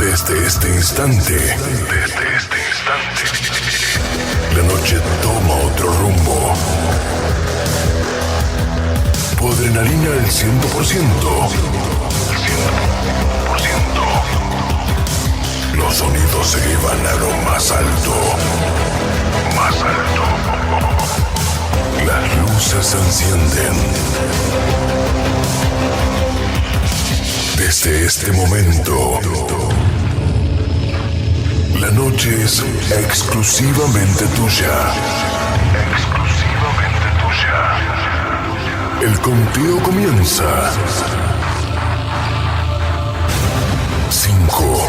Desde este instante, la noche toma otro rumbo. Tu adrenalina al 100%. Los sonidos se elevan a lo más alto. Las luces se encienden. Desde este momento, la noche es exclusivamente tuya. El conteo comienza. 5,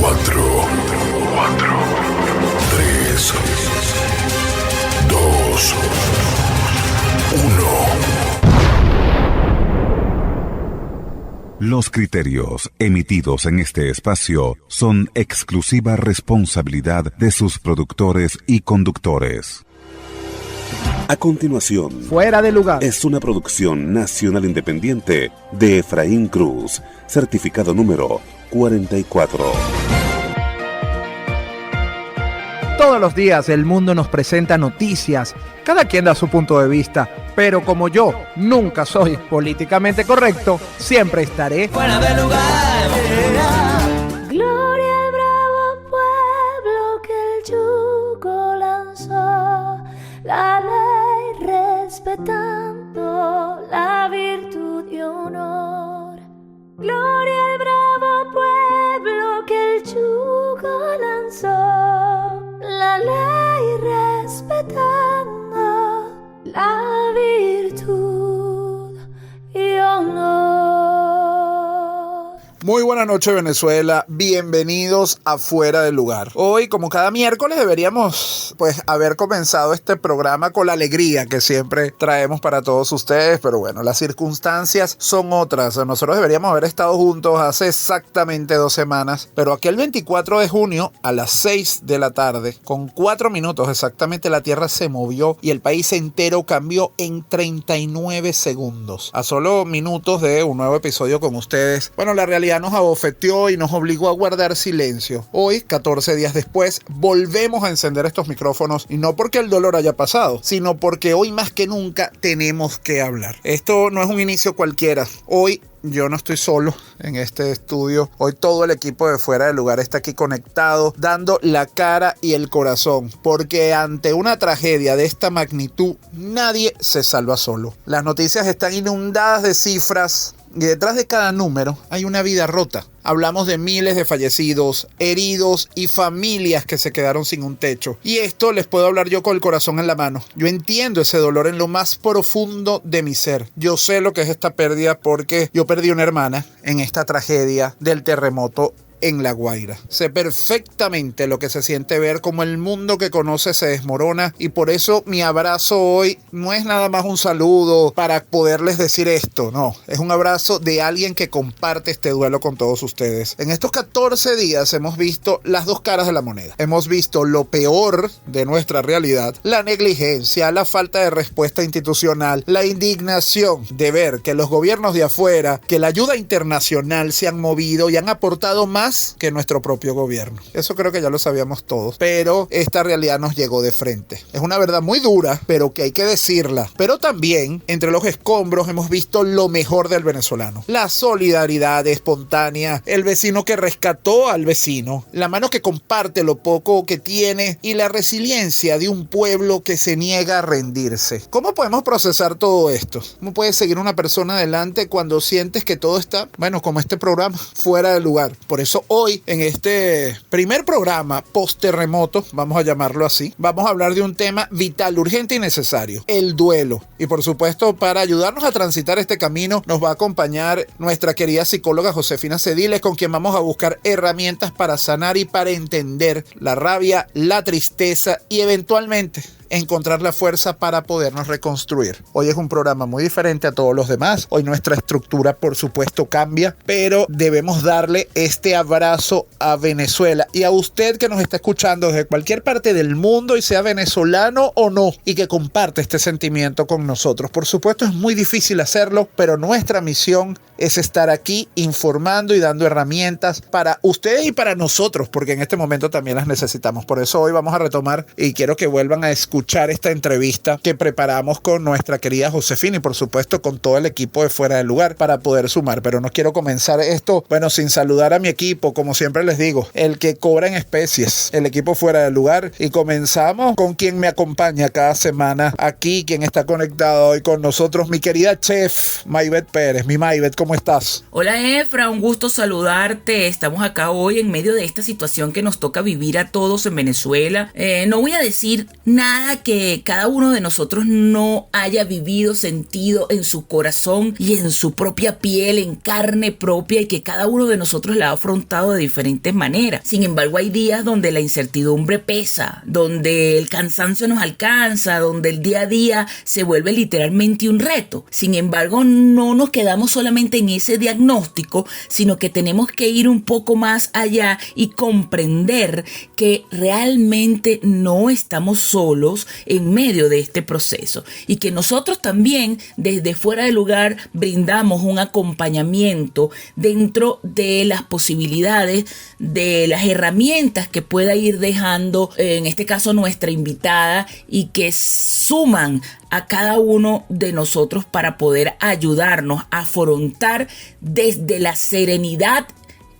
4, 3, 2, 1. Los criterios emitidos en este espacio son exclusiva responsabilidad de sus productores y conductores. A continuación, Fuera de Lugar es una producción nacional independiente de Efraín Cruz, certificado número 44. Todos los días el mundo nos presenta noticias, cada quien da su punto de vista, pero como yo nunca soy políticamente correcto, siempre estaré fuera de lugar. Gloria al bravo pueblo que el yugo lanzó, la ley respetando la virtud y honor. Gloria al bravo pueblo que el yugo lanzó, la ley respetando la virtud y honor. Muy buenas noches, Venezuela, bienvenidos a Fuera del Lugar. Hoy, como cada miércoles, deberíamos haber comenzado este programa con la alegría que siempre traemos para todos ustedes, pero bueno, las circunstancias son otras. Nosotros deberíamos haber estado juntos hace exactamente 2 semanas, pero aquel 24 de junio a las 6 de la tarde, con 4 minutos exactamente, la Tierra se movió y el país entero cambió en 39 segundos. A solo minutos de un nuevo episodio con ustedes, bueno, la realidad nos abofeteó y nos obligó a guardar silencio. Hoy, 14 días después, volvemos a encender estos micrófonos, y no porque el dolor haya pasado, sino porque hoy más que nunca tenemos que hablar. Esto no es un inicio cualquiera. Hoy yo no estoy solo en este estudio. Hoy todo el equipo de Fuera del Lugar está aquí conectado, dando la cara y el corazón, porque ante una tragedia de esta magnitud, nadie se salva solo. Las noticias están inundadas de cifras, y detrás de cada número hay una vida rota. Hablamos de miles de fallecidos, heridos y familias que se quedaron sin un techo. Y esto les puedo hablar yo con el corazón en la mano. Yo entiendo ese dolor en lo más profundo de mi ser. Yo sé lo que es esta pérdida porque yo perdí una hermana en esta tragedia del terremoto en La Guaira. Sé perfectamente lo que se siente ver cómo el mundo que conoce se desmorona, y por eso mi abrazo hoy no es nada más un saludo para poderles decir esto, no, es un abrazo de alguien que comparte este duelo con todos ustedes. En estos 14 días hemos visto las dos caras de la moneda. Hemos visto lo peor de nuestra realidad, la negligencia, la falta de respuesta institucional, la indignación de ver que los gobiernos de afuera, que la ayuda internacional se han movido y han aportado más que nuestro propio gobierno. Eso creo que ya lo sabíamos todos, pero esta realidad nos llegó de frente. Es una verdad muy dura, pero que hay que decirla. Pero también, entre los escombros, hemos visto lo mejor del venezolano. La solidaridad espontánea, el vecino que rescató al vecino, la mano que comparte lo poco que tiene y la resiliencia de un pueblo que se niega a rendirse. ¿Cómo podemos procesar todo esto? ¿Cómo puede seguir una persona adelante cuando sientes que todo está, bueno, como este programa, fuera de lugar? Por eso hoy, en este primer programa post-terremoto, vamos a llamarlo así, vamos a hablar de un tema vital, urgente y necesario: el duelo. Y por supuesto, para ayudarnos a transitar este camino, nos va a acompañar nuestra querida psicóloga Josefina Cediles, con quien vamos a buscar herramientas para sanar y para entender la rabia, la tristeza y eventualmente encontrar la fuerza para podernos reconstruir. Hoy es un programa muy diferente a todos los demás. Hoy nuestra estructura, por supuesto, cambia, pero debemos darle este abrazo a Venezuela y a usted que nos está escuchando desde cualquier parte del mundo y sea venezolano o no, y que comparte este sentimiento con nosotros. Por supuesto, es muy difícil hacerlo, pero nuestra misión es estar aquí informando y dando herramientas para ustedes y para nosotros, porque en este momento también las necesitamos. Por eso hoy vamos a retomar y quiero que vuelvan a escuchar esta entrevista que preparamos con nuestra querida Josefina y por supuesto con todo el equipo de Fuera del Lugar para poder sumar. Pero no quiero comenzar esto, bueno, sin saludar a mi equipo, como siempre les digo, el que cobra en especies, el equipo Fuera del Lugar, y comenzamos con quien me acompaña cada semana aquí, quien está conectado hoy con nosotros, mi querida chef Maybeth Pérez. Mi Maybeth, ¿cómo estás? Hola Efra, un gusto saludarte. Estamos acá hoy en medio de esta situación que nos toca vivir a todos en Venezuela. No voy a decir nada que cada uno de nosotros no haya vivido, sentido en su corazón y en su propia piel, en carne propia, y que cada uno de nosotros la ha afrontado de diferentes maneras. Sin embargo, hay días donde la incertidumbre pesa, donde el cansancio nos alcanza, donde el día a día se vuelve literalmente un reto. Sin embargo, no nos quedamos solamente en ese diagnóstico, sino que tenemos que ir un poco más allá y comprender que realmente no estamos solos en medio de este proceso y que nosotros también desde Fuera del Lugar brindamos un acompañamiento dentro de las posibilidades, de las herramientas que pueda ir dejando en este caso nuestra invitada y que suman a cada uno de nosotros para poder ayudarnos a afrontar desde la serenidad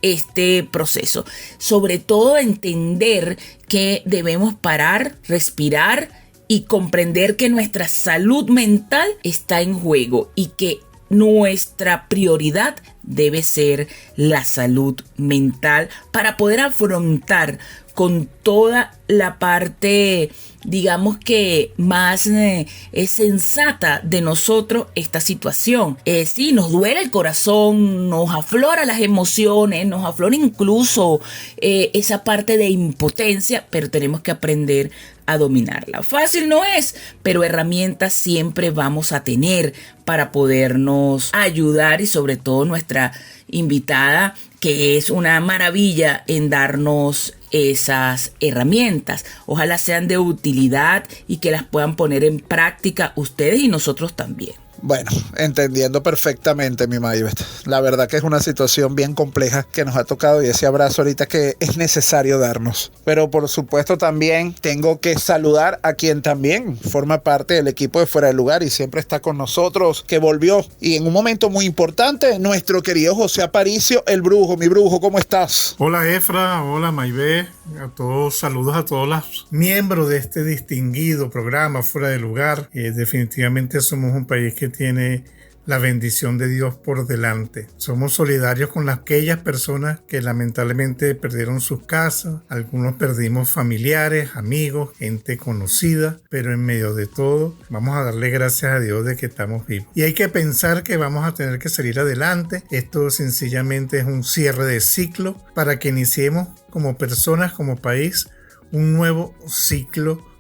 este proceso. Sobre todo entender que debemos parar, respirar y comprender que nuestra salud mental está en juego y que nuestra prioridad debe ser la salud mental para poder afrontar con toda la parte, digamos que más sensata de nosotros esta situación. Sí, nos duele el corazón, nos aflora las emociones, nos aflora incluso esa parte de impotencia, pero tenemos que aprender a dominarla. Fácil no es, pero herramientas siempre vamos a tener para podernos ayudar y sobre todo nuestra invitada, que es una maravilla en darnos esas herramientas. Ojalá sean de utilidad y que las puedan poner en práctica ustedes y nosotros también. Bueno, entendiendo perfectamente, mi Maybeth. La verdad que es una situación bien compleja que nos ha tocado y ese abrazo ahorita que es necesario darnos. Pero por supuesto también tengo que saludar a quien también forma parte del equipo de Fuera del Lugar y siempre está con nosotros, que volvió. Y en un momento muy importante, nuestro querido José Aparicio, el Brujo. Mi Brujo, ¿cómo estás? Hola Efra, hola Maybeth. A todos, saludos a todos los miembros de este distinguido programa Fuera del Lugar. Definitivamente somos un país que tiene la bendición de Dios por delante. Somos solidarios con aquellas personas que lamentablemente perdieron sus casas. Algunos perdimos familiares, amigos, gente conocida, pero en medio de todo vamos a darle gracias a Dios de que estamos vivos. Y hay que pensar que vamos a tener que salir adelante. Esto sencillamente es un cierre de ciclo para que iniciemos como personas, como país, un nuevo ciclo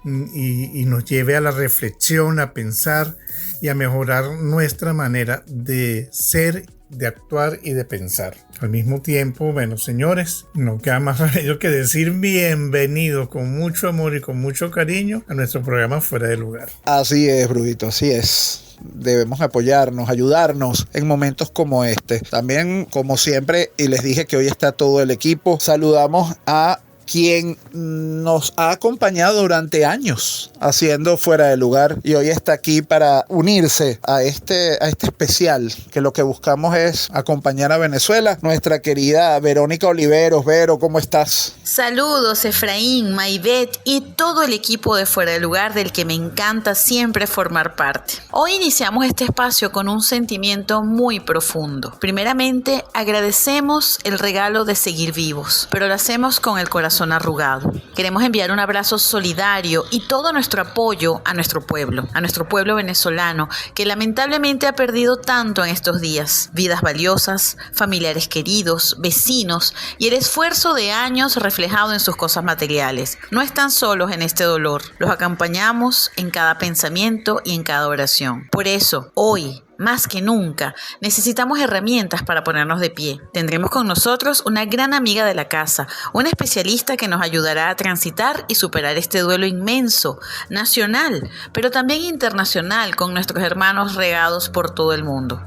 y nos lleve a la reflexión, a pensar y a mejorar nuestra manera de ser, de actuar y de pensar. Al mismo tiempo, bueno, señores, no queda más remedio que decir bienvenidos con mucho amor y con mucho cariño a nuestro programa Fuera del Lugar. Así es, Brujito, así es. Debemos apoyarnos, ayudarnos en momentos como este. También, como siempre, y les dije que hoy está todo el equipo, saludamos a quien nos ha acompañado durante años haciendo Fuera del Lugar y hoy está aquí para unirse a este especial, que lo que buscamos es acompañar a Venezuela. Nuestra querida Verónica Oliveros. Vero, ¿cómo estás? Saludos Efraín, Maybeth y todo el equipo de Fuera del Lugar del que me encanta siempre formar parte. Hoy iniciamos este espacio con un sentimiento muy profundo. Primeramente, agradecemos el regalo de seguir vivos, pero lo hacemos con el corazón corazón arrugado. Queremos enviar un abrazo solidario y todo nuestro apoyo a nuestro pueblo venezolano, que lamentablemente ha perdido tanto en estos días. Vidas valiosas, familiares queridos, vecinos y el esfuerzo de años reflejado en sus cosas materiales. No están solos en este dolor. Los acompañamos en cada pensamiento y en cada oración. Por eso, hoy, más que nunca, necesitamos herramientas para ponernos de pie. Tendremos con nosotros una gran amiga de la casa, una especialista que nos ayudará a transitar y superar este duelo inmenso, nacional, pero también internacional, con nuestros hermanos regados por todo el mundo.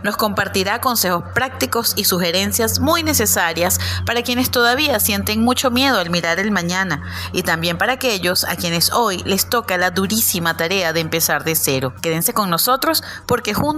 Nos compartirá consejos prácticos y sugerencias muy necesarias para quienes todavía sienten mucho miedo al mirar el mañana y también para aquellos a quienes hoy les toca la durísima tarea de empezar de cero. Quédense con nosotros porque juntos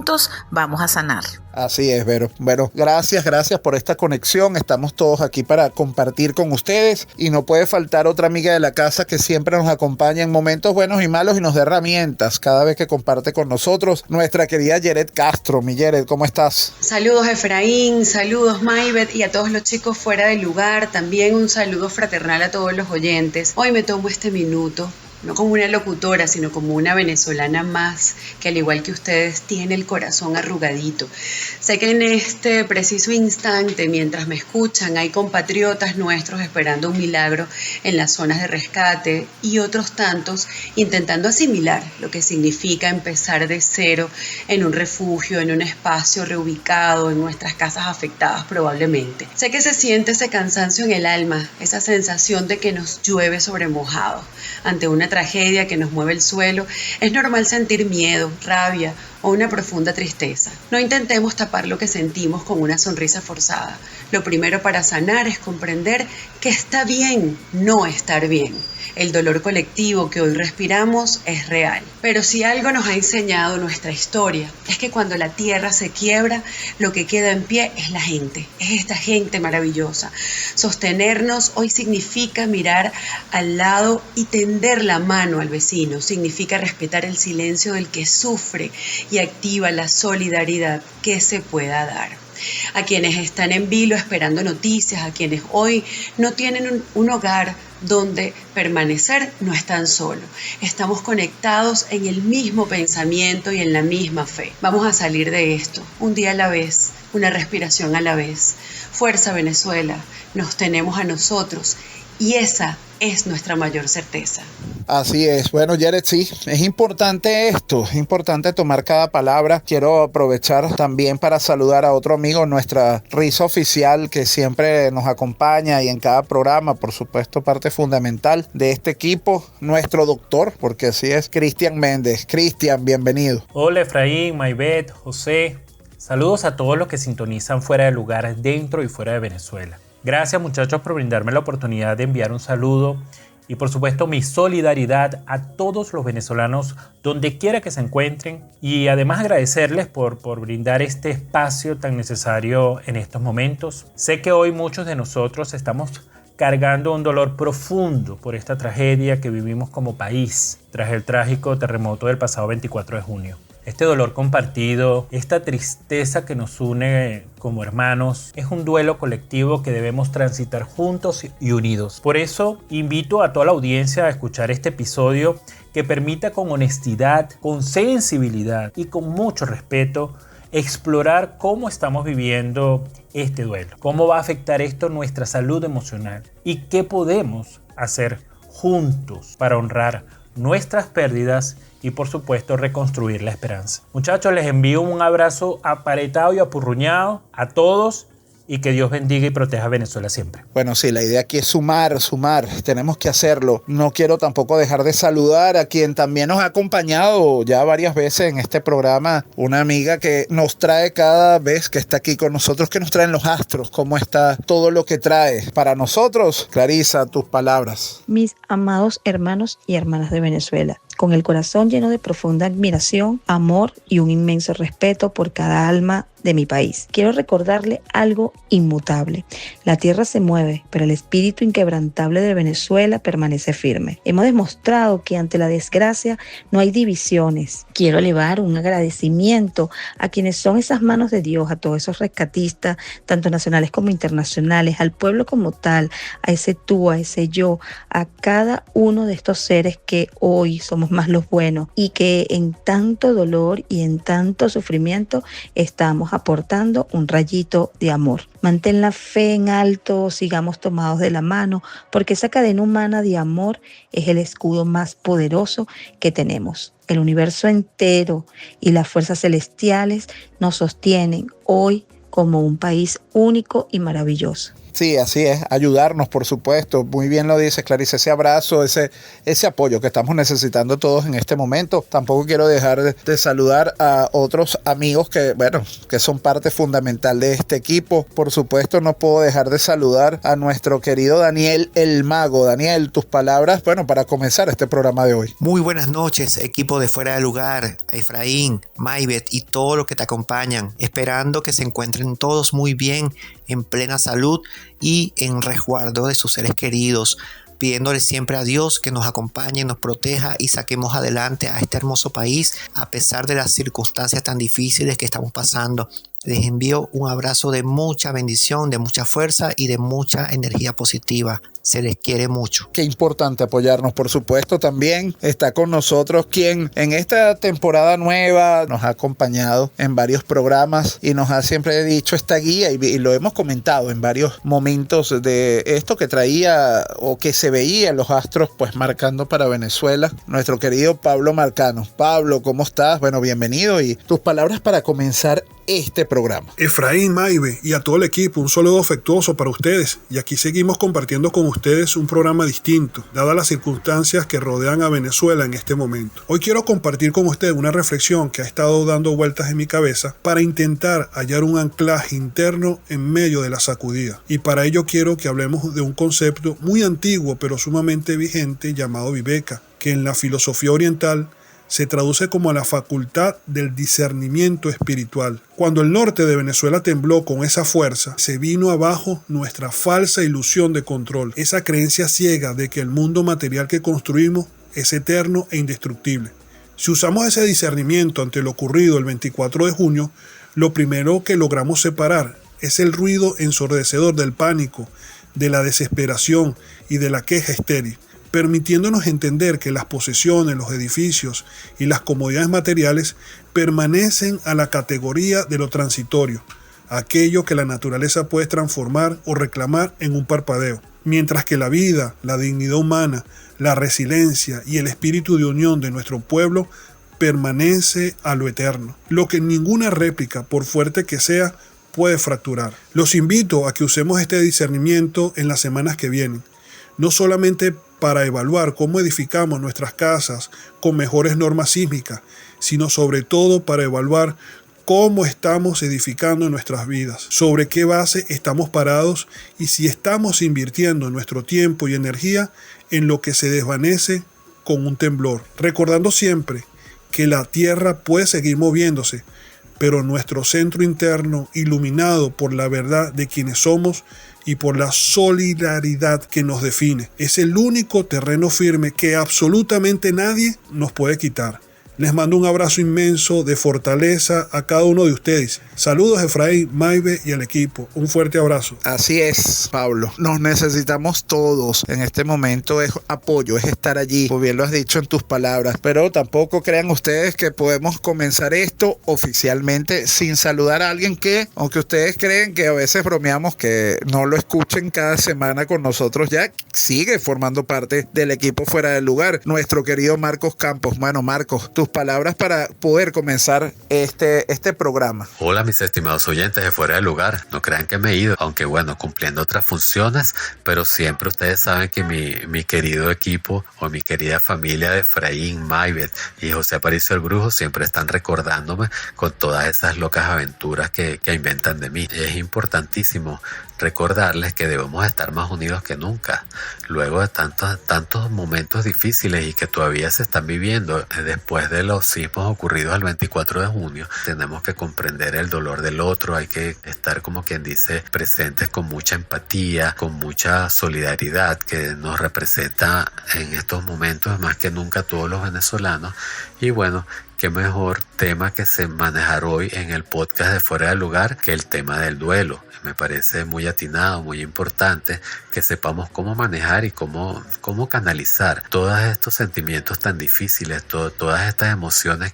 vamos a sanar. Así es, Vero. Bueno, gracias por esta conexión. Estamos todos aquí para compartir con ustedes y no puede faltar otra amiga de la casa que siempre nos acompaña en momentos buenos y malos y nos da herramientas cada vez que comparte con nosotros, nuestra querida Yeret Castro. Mi Yeret, ¿cómo estás? Saludos Efraín, saludos Maybeth y a todos los chicos fuera del lugar. También un saludo fraternal a todos los oyentes. Hoy me tomo este minuto, no como una locutora, sino como una venezolana más, que al igual que ustedes tiene el corazón arrugadito. Sé que en este preciso instante, mientras me escuchan, hay compatriotas nuestros esperando un milagro en las zonas de rescate y otros tantos intentando asimilar lo que significa empezar de cero en un refugio, en un espacio reubicado, en nuestras casas afectadas probablemente. Sé que se siente ese cansancio en el alma, esa sensación de que nos llueve sobre mojado. Ante una tragedia que nos mueve el suelo, es normal sentir miedo, rabia o una profunda tristeza. No intentemos tapar lo que sentimos con una sonrisa forzada. Lo primero para sanar es comprender que está bien no estar bien. El dolor colectivo que hoy respiramos es real. Pero si algo nos ha enseñado nuestra historia, es que cuando la tierra se quiebra, lo que queda en pie es la gente. Es esta gente maravillosa. Sostenernos hoy significa mirar al lado y tender la mano al vecino. Significa respetar el silencio del que sufre y activa la solidaridad que se pueda dar. A quienes están en vilo esperando noticias, a quienes hoy no tienen un hogar donde permanecer, no están solos. Estamos conectados en el mismo pensamiento y en la misma fe. Vamos a salir de esto, un día a la vez, una respiración a la vez. Fuerza Venezuela, nos tenemos a nosotros y esa es nuestra mayor certeza. Así es. Bueno, Yeret, sí, es importante esto, es importante tomar cada palabra. Quiero aprovechar también para saludar a otro amigo, nuestra risa oficial que siempre nos acompaña y en cada programa, por supuesto, parte fundamental de este equipo, nuestro doctor, porque así es, Cristian Méndez. Cristian, bienvenido. Hola Efraín, Maybeth, José. Saludos a todos los que sintonizan fuera de lugar, dentro y fuera de Venezuela. Gracias muchachos por brindarme la oportunidad de enviar un saludo y por supuesto mi solidaridad a todos los venezolanos donde quiera que se encuentren y además agradecerles por brindar este espacio tan necesario en estos momentos. Sé que hoy muchos de nosotros estamos cargando un dolor profundo por esta tragedia que vivimos como país tras el trágico terremoto del pasado 24 de junio. Este dolor compartido, esta tristeza que nos une como hermanos, es un duelo colectivo que debemos transitar juntos y unidos. Por eso invito a toda la audiencia a escuchar este episodio que permita con honestidad, con sensibilidad y con mucho respeto explorar cómo estamos viviendo este duelo, cómo va a afectar esto nuestra salud emocional y qué podemos hacer juntos para honrar nuestras pérdidas y por supuesto reconstruir la esperanza. Muchachos, les envío un abrazo apretado y apurruñado a todos y que Dios bendiga y proteja a Venezuela siempre. Bueno, sí, la idea aquí es sumar, tenemos que hacerlo. No quiero tampoco dejar de saludar a quien también nos ha acompañado ya varias veces en este programa, una amiga que nos trae cada vez que está aquí con nosotros, que nos traen los astros, cómo está todo lo que trae para nosotros. Clarisa, tus palabras. Mis amados hermanos y hermanas de Venezuela, con el corazón lleno de profunda admiración, amor y un inmenso respeto por cada alma de mi país. Quiero recordarle algo inmutable. La tierra se mueve, pero el espíritu inquebrantable de Venezuela permanece firme. Hemos demostrado que ante la desgracia no hay divisiones. Quiero elevar un agradecimiento a quienes son esas manos de Dios, a todos esos rescatistas, tanto nacionales como internacionales, al pueblo como tal, a ese tú, a ese yo, a cada uno de estos seres que hoy somos más los buenos y que en tanto dolor y en tanto sufrimiento estamos aportando un rayito de amor. Mantén la fe en alto, sigamos tomados de la mano, porque esa cadena humana de amor es el escudo más poderoso que tenemos. El universo entero y las fuerzas celestiales nos sostienen hoy como un país único y maravilloso. Sí, así es, ayudarnos, por supuesto. Muy bien lo dices, Clarice, ese abrazo, ese apoyo que estamos necesitando todos en este momento. Tampoco quiero dejar de saludar a otros amigos que son parte fundamental de este equipo. Por supuesto, no puedo dejar de saludar a nuestro querido Daniel el Mago. Daniel, tus palabras, para comenzar este programa de hoy. Muy buenas noches, equipo de Fuera de Lugar, a Efraín, Maybet y todos los que te acompañan, esperando que se encuentren todos muy bien, en plena salud y en resguardo de sus seres queridos, pidiéndole siempre a Dios que nos acompañe, nos proteja y saquemos adelante a este hermoso país a pesar de las circunstancias tan difíciles que estamos pasando. Les envío un abrazo de mucha bendición, de mucha fuerza y de mucha energía positiva. Se les quiere mucho. Qué importante apoyarnos, por supuesto. También está con nosotros quien en esta temporada nueva nos ha acompañado en varios programas y nos ha siempre dicho esta guía y lo hemos comentado en varios momentos de esto que traía o que se veía en los astros marcando para Venezuela. Nuestro querido Pablo Marcano. Pablo, ¿cómo estás? Bienvenido y tus palabras para comenzar este programa. Efraín, Maybe y a todo el equipo, un saludo afectuoso para ustedes. Y aquí seguimos compartiendo con ustedes un programa distinto, dadas las circunstancias que rodean a Venezuela en este momento. Hoy quiero compartir con ustedes una reflexión que ha estado dando vueltas en mi cabeza para intentar hallar un anclaje interno en medio de la sacudida. Y para ello quiero que hablemos de un concepto muy antiguo pero sumamente vigente llamado viveka, que en la filosofía oriental se traduce como la facultad del discernimiento espiritual. Cuando el norte de Venezuela tembló con esa fuerza, se vino abajo nuestra falsa ilusión de control, esa creencia ciega de que el mundo material que construimos es eterno e indestructible. Si usamos ese discernimiento ante lo ocurrido el 24 de junio, lo primero que logramos separar es el ruido ensordecedor del pánico, de la desesperación y de la queja estéril, permitiéndonos entender que las posesiones, los edificios y las comodidades materiales permanecen a la categoría de lo transitorio, aquello que la naturaleza puede transformar o reclamar en un parpadeo, mientras que la vida, la dignidad humana, la resiliencia y el espíritu de unión de nuestro pueblo permanece a lo eterno, lo que ninguna réplica, por fuerte que sea, puede fracturar. Los invito a que usemos este discernimiento en las semanas que vienen, no solamente para evaluar cómo edificamos nuestras casas con mejores normas sísmicas, sino sobre todo para evaluar cómo estamos edificando nuestras vidas, sobre qué base estamos parados y si estamos invirtiendo nuestro tiempo y energía en lo que se desvanece con un temblor, recordando siempre que la tierra puede seguir moviéndose, pero nuestro centro interno, iluminado por la verdad de quienes somos y por la solidaridad que nos define, es el único terreno firme que absolutamente nadie nos puede quitar. Les mando un abrazo inmenso de fortaleza a cada uno de ustedes. Saludos, Efraín, Maybe y al equipo. Un fuerte abrazo. Así es, Pablo. Nos necesitamos todos. En este momento es apoyo, es estar allí, como bien lo has dicho en tus palabras. Pero tampoco crean ustedes que podemos comenzar esto oficialmente sin saludar a alguien que, aunque ustedes creen que a veces bromeamos que no lo escuchen cada semana con nosotros, ya sigue formando parte del equipo Fuera del Lugar. Nuestro querido Marcos Campos. Bueno, Marcos, tus tus palabras para poder comenzar este programa. Hola mis estimados oyentes de Fuera de Lugar, no crean que me he ido, aunque bueno, cumpliendo otras funciones, pero siempre ustedes saben que mi querido equipo o mi querida familia de Efraín, Maybeth y José Aparicio el Brujo siempre están recordándome con todas esas locas aventuras que inventan de mí. Es importantísimo recordarles que debemos estar más unidos que nunca, luego de tantos momentos difíciles y que todavía se están viviendo después de los sismos ocurridos el 24 de junio. Tenemos que comprender el dolor del otro, hay que estar, como quien dice, presentes con mucha empatía, con mucha solidaridad que nos representa en estos momentos más que nunca a todos los venezolanos. Y bueno, qué mejor tema que se manejar hoy en el podcast de Fuera de Lugar que el tema del duelo. Me parece muy atinado, muy importante que sepamos cómo manejar y cómo canalizar todos estos sentimientos tan difíciles, todas estas emociones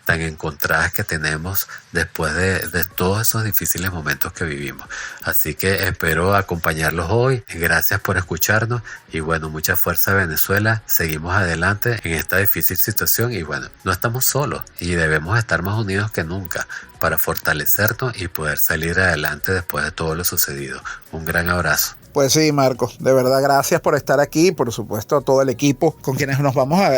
tan encontradas que tenemos después de todos esos difíciles momentos que vivimos. Así que espero acompañarlos hoy. Gracias por escucharnos y bueno, mucha fuerza Venezuela. Seguimos adelante en esta difícil situación y bueno, no estamos solos y debemos estar más unidos que nunca para fortalecernos y poder salir adelante después de todo lo sucedido. Un gran abrazo. Pues sí, Marco, de verdad gracias por estar aquí, por supuesto a todo el equipo con quienes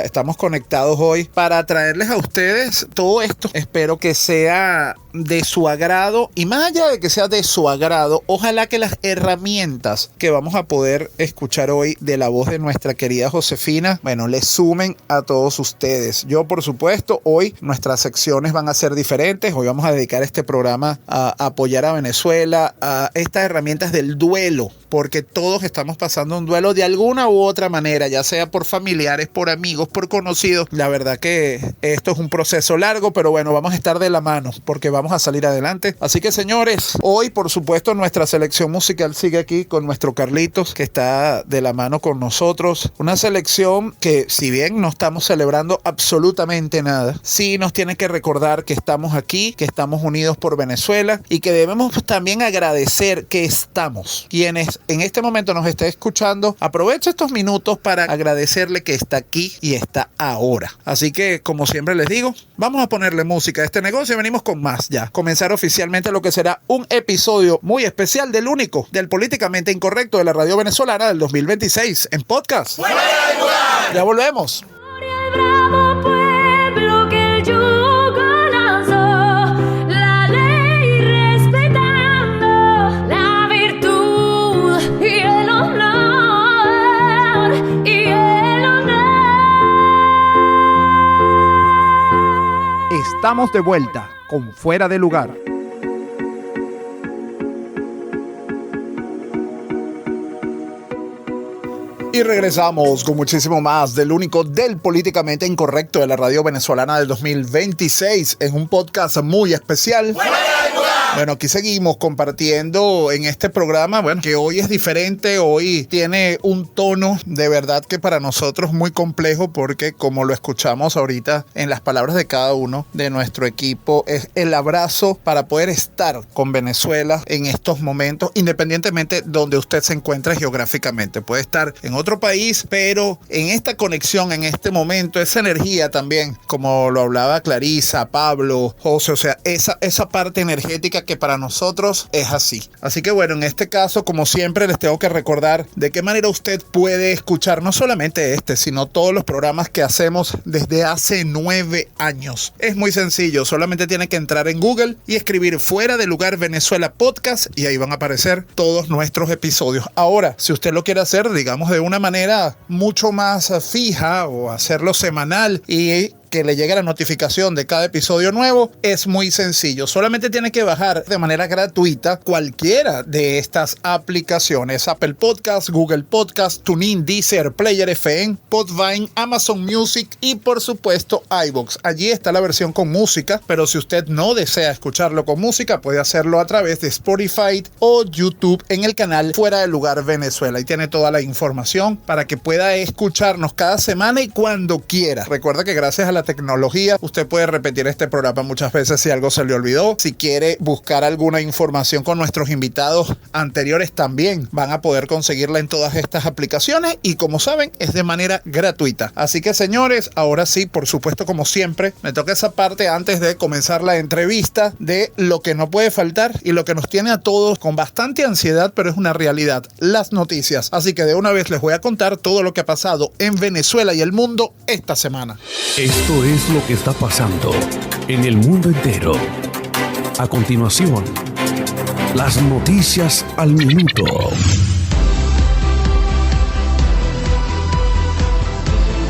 estamos conectados hoy para traerles a ustedes todo esto. Espero que sea de su agrado y más allá de que sea de su agrado, ojalá que las herramientas que vamos a poder escuchar hoy de la voz de nuestra querida Josefina, bueno, les sumen a todos ustedes. Yo, por supuesto, hoy nuestras secciones van a ser diferentes. Hoy vamos a dedicar este programa a apoyar a Venezuela, a estas herramientas del duelo, porque todos estamos pasando un duelo de alguna u otra manera, ya sea por familiares, por amigos, por conocidos. La verdad que esto es un proceso largo, pero bueno, vamos a estar de la mano porque vamos a salir adelante. Así que señores, hoy por supuesto nuestra selección musical sigue aquí con nuestro Carlitos, que está de la mano con nosotros. Una selección que, si bien no estamos celebrando absolutamente nada, sí nos tiene que recordar que estamos aquí, que estamos unidos por Venezuela y que debemos también agradecer que estamos. Quienes en este momento nos está escuchando, aprovecha estos minutos para agradecerle que está aquí y está ahora. Así que, como siempre les digo, vamos a ponerle música a este negocio y venimos con más ya. Comenzar oficialmente lo que será un episodio muy especial del único, del políticamente incorrecto de la radio venezolana del 2026 en podcast. ¡Fuera de lugar! Ya volvemos. Estamos de vuelta con Fuera de Lugar. Y regresamos con muchísimo más del único, del políticamente incorrecto de la radio venezolana del 2026 en un podcast muy especial. Bueno, aquí seguimos compartiendo en este programa, bueno, que hoy es diferente, hoy tiene un tono de verdad que para nosotros muy complejo porque, como lo escuchamos ahorita en las palabras de cada uno de nuestro equipo, es el abrazo para poder estar con Venezuela en estos momentos, independientemente donde usted se encuentre geográficamente. Puede estar en otro país, pero en esta conexión, en este momento, esa energía también, como lo hablaba Clarisa, Pablo, José, o sea, esa parte energética que para nosotros es así. Así que bueno, en este caso, como siempre, les tengo que recordar de qué manera usted puede escuchar no solamente sino todos los programas que hacemos desde hace 9 años. Es muy sencillo, solamente tiene que entrar en Google y escribir Fuera de Lugar Venezuela Podcast y ahí van a aparecer todos nuestros episodios. Ahora, si usted lo quiere hacer, digamos, de una manera mucho más fija o hacerlo semanal y que le llegue la notificación de cada episodio nuevo, es muy sencillo. Solamente tiene que bajar de manera gratuita cualquiera de estas aplicaciones: Apple Podcast, Google Podcast, TuneIn, Deezer, Player FM, Podvine, Amazon Music y por supuesto iVoox. Allí está la versión con música, pero si usted no desea escucharlo con música, puede hacerlo a través de Spotify o YouTube en el canal Fuera de Lugar Venezuela. Y tiene toda la información para que pueda escucharnos cada semana y cuando quiera. Recuerda que gracias a la la tecnología. Usted puede repetir este programa muchas veces si algo se le olvidó. Si quiere buscar alguna información con nuestros invitados anteriores, también van a poder conseguirla en todas estas aplicaciones y, como saben, es de manera gratuita. Así que, señores, ahora sí, por supuesto, como siempre, me toca esa parte antes de comenzar la entrevista de lo que no puede faltar y lo que nos tiene a todos con bastante ansiedad, pero es una realidad: las noticias. Así que de una vez les voy a contar todo lo que ha pasado en Venezuela y el mundo esta semana. Esto es lo que está pasando en el mundo entero. A continuación, las noticias al minuto.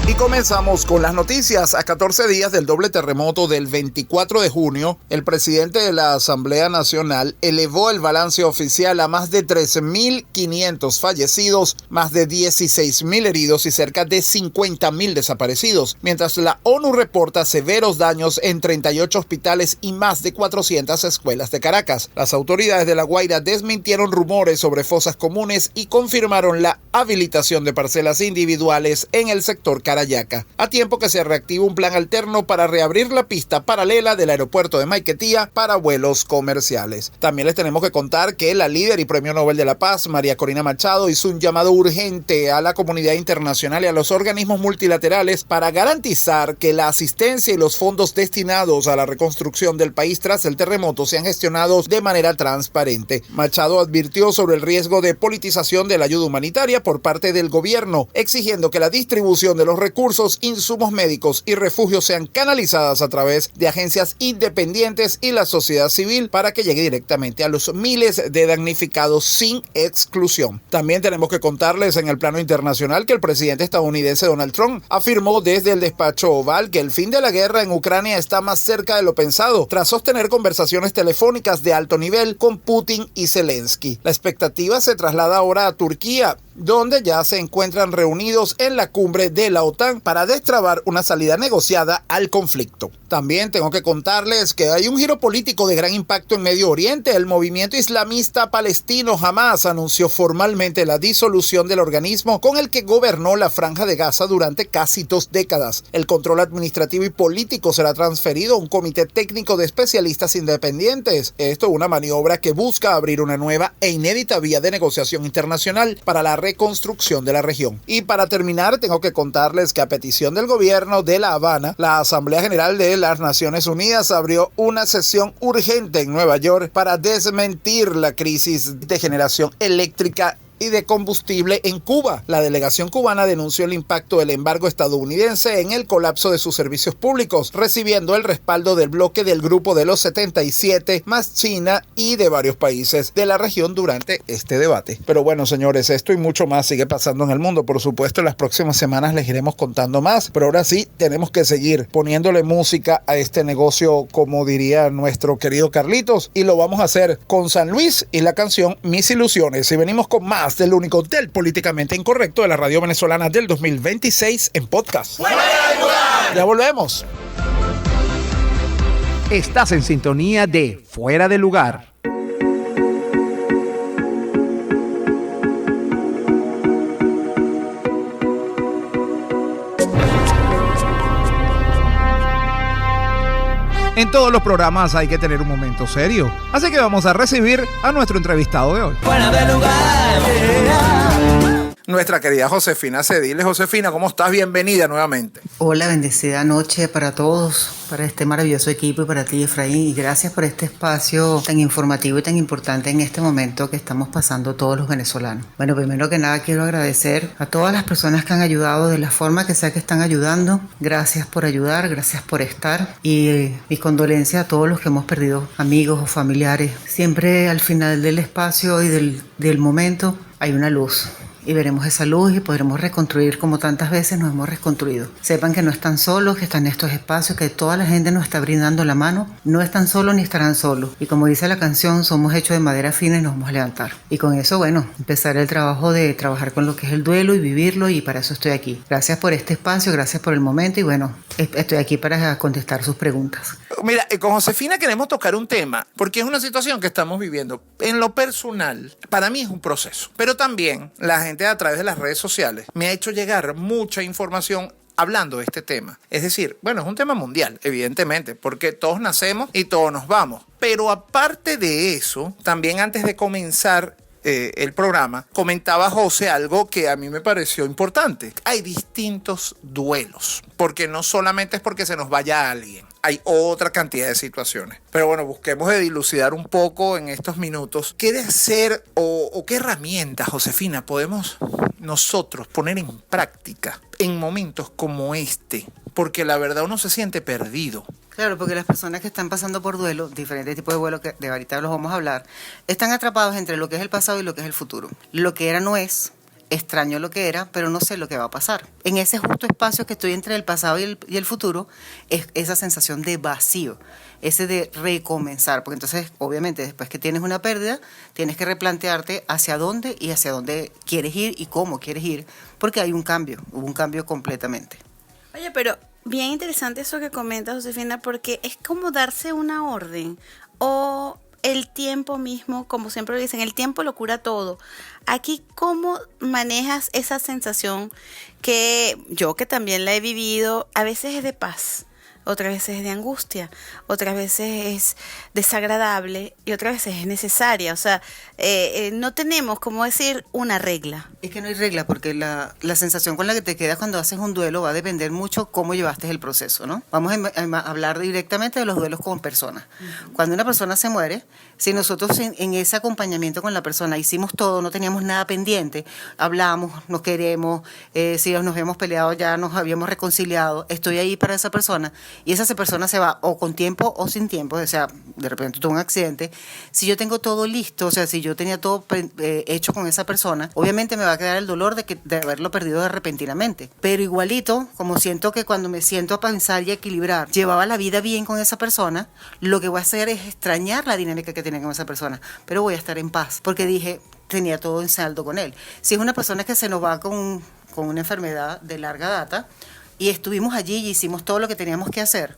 Y comenzamos con las noticias. A 14 días del doble terremoto del 24 de junio, el presidente de la Asamblea Nacional elevó el balance oficial a más de 13.500 fallecidos, más de 16.000 heridos y cerca de 50.000 desaparecidos, mientras la ONU reporta severos daños en 38 hospitales y más de 400 escuelas de Caracas. Las autoridades de La Guaira desmintieron rumores sobre fosas comunes y confirmaron la habilitación de parcelas individuales en el sector Carayaca, a tiempo que se reactiva un plan alterno para reabrir la pista paralela del aeropuerto de Maiquetía para vuelos comerciales. También les tenemos que contar que la líder y Premio Nobel de la Paz, María Corina Machado, hizo un llamado urgente a la comunidad internacional y a los organismos multilaterales para garantizar que la asistencia y los fondos destinados a la reconstrucción del país tras el terremoto sean gestionados de manera transparente. Machado advirtió sobre el riesgo de politización de la ayuda humanitaria por parte del gobierno, exigiendo que la distribución de los recursos, insumos médicos y refugios sean canalizadas a través de agencias independientes y la sociedad civil para que llegue directamente a los miles de damnificados sin exclusión. También tenemos que contarles en el plano internacional que el presidente estadounidense Donald Trump afirmó desde el despacho Oval que el fin de la guerra en Ucrania está más cerca de lo pensado, tras sostener conversaciones telefónicas de alto nivel con Putin y Zelensky. La expectativa se traslada ahora a Turquía, donde ya se encuentran reunidos en la cumbre de la OTAN para destrabar una salida negociada al conflicto. También tengo que contarles que hay un giro político de gran impacto en Medio Oriente. El movimiento islamista palestino Hamas anunció formalmente la disolución del organismo con el que gobernó la Franja de Gaza durante casi 2 décadas. El control administrativo y político será transferido a un comité técnico de especialistas independientes. Esto es una maniobra que busca abrir una nueva e inédita vía de negociación internacional para la reconstrucción de la región. Y para terminar, tengo que contarles que a petición del gobierno de La Habana, la Asamblea General de las Naciones Unidas abrió una sesión urgente en Nueva York para desmentir la crisis de generación eléctrica y de combustible en Cuba. La delegación cubana denunció el impacto del embargo estadounidense en el colapso de sus servicios públicos, recibiendo el respaldo del bloque del Grupo de los 77, más China y de varios países de la región durante este debate. Pero bueno, señores, esto y mucho más sigue pasando en el mundo. Por supuesto, en las próximas semanas les iremos contando más, pero ahora sí tenemos que seguir poniéndole música a este negocio, como diría nuestro querido Carlitos, y lo vamos a hacer con San Luis y la canción Mis Ilusiones. Y venimos con más del único del políticamente incorrecto de la radio venezolana del 2026 en podcast. ¡Fuera de lugar! Ya volvemos. Estás en sintonía de Fuera de Lugar. En todos los programas hay que tener un momento serio, así que vamos a recibir a nuestro entrevistado de hoy. Fuera de lugar, Nuestra querida Josefina Cediles. Josefina, ¿cómo estás? Bienvenida nuevamente. Hola, bendecida noche para todos, para este maravilloso equipo y para ti, Efraín, y gracias por este espacio tan informativo y tan importante en este momento que estamos pasando todos los venezolanos. Bueno, primero que nada quiero agradecer a todas las personas que han ayudado de la forma que sea que están ayudando. Gracias por ayudar, gracias por estar, y mis condolencias a todos los que hemos perdido amigos o familiares. Siempre al final del espacio y del momento hay una luz. Y veremos esa luz y podremos reconstruir como tantas veces nos hemos reconstruido. Sepan que no están solos, que están en estos espacios, que toda la gente nos está brindando la mano. No están solos ni estarán solos. Y como dice la canción, somos hechos de madera fina y nos vamos a levantar. Y con eso, bueno, empezar el trabajo de trabajar con lo que es el duelo y vivirlo, y para eso estoy aquí. Gracias por este espacio, gracias por el momento, y bueno, estoy aquí para contestar sus preguntas. Mira, con Josefina queremos tocar un tema, porque es una situación que estamos viviendo. En lo personal, para mí es un proceso, pero también la gente a través de las redes sociales me ha hecho llegar mucha información hablando de este tema. Es decir, bueno, es un tema mundial, evidentemente, porque todos nacemos y todos nos vamos. Pero aparte de eso, también antes de comenzar el programa, comentaba José algo que a mí me pareció importante. Hay distintos duelos, porque no solamente es porque se nos vaya alguien, hay otra cantidad de situaciones. Pero bueno, busquemos de dilucidar un poco en estos minutos qué de hacer o qué herramientas, Josefina, podemos nosotros poner en práctica en momentos como este, porque la verdad uno se siente perdido. Claro, porque las personas que están pasando por duelo, diferentes tipos de duelo que de ahorita los vamos a hablar, están atrapados entre lo que es el pasado y lo que es el futuro. Lo que era no es, extraño lo que era, pero no sé lo que va a pasar. En ese justo espacio que estoy entre el pasado y el futuro, es esa sensación de vacío, ese de recomenzar, porque entonces, obviamente, después que tienes una pérdida, tienes que replantearte hacia dónde quieres ir y cómo quieres ir, porque hay un cambio, hubo un cambio completamente. Oye, pero bien interesante eso que comenta Josefina, porque es como darse una orden o el tiempo mismo, como siempre dicen, el tiempo lo cura todo. Aquí, ¿cómo manejas esa sensación que yo, que también la he vivido, a veces es de paz, otras veces es de angustia, otras veces es desagradable y otras veces es necesaria? O sea, no tenemos, como decir, una regla. Es que no hay regla, porque la sensación con la que te quedas cuando haces un duelo va a depender mucho cómo llevaste el proceso, ¿no? Vamos a hablar directamente de los duelos con personas. Cuando una persona se muere, si nosotros en ese acompañamiento con la persona hicimos todo, no teníamos nada pendiente, hablamos, nos queremos, si nos habíamos peleado ya nos habíamos reconciliado, estoy ahí para esa persona, y esa persona se va o con tiempo o sin tiempo, o sea, de repente tuvo un accidente. Si yo tengo todo listo, o sea, si yo tenía todo hecho con esa persona, obviamente me va a quedar el dolor de haberlo perdido repentinamente. Pero igualito, como siento que cuando me siento a pensar y a equilibrar, llevaba la vida bien con esa persona, lo que voy a hacer es extrañar la dinámica que tenía con esa persona, pero voy a estar en paz, porque dije, tenía todo en saldo con él. Si es una persona que se nos va con una enfermedad de larga data, y estuvimos allí y hicimos todo lo que teníamos que hacer,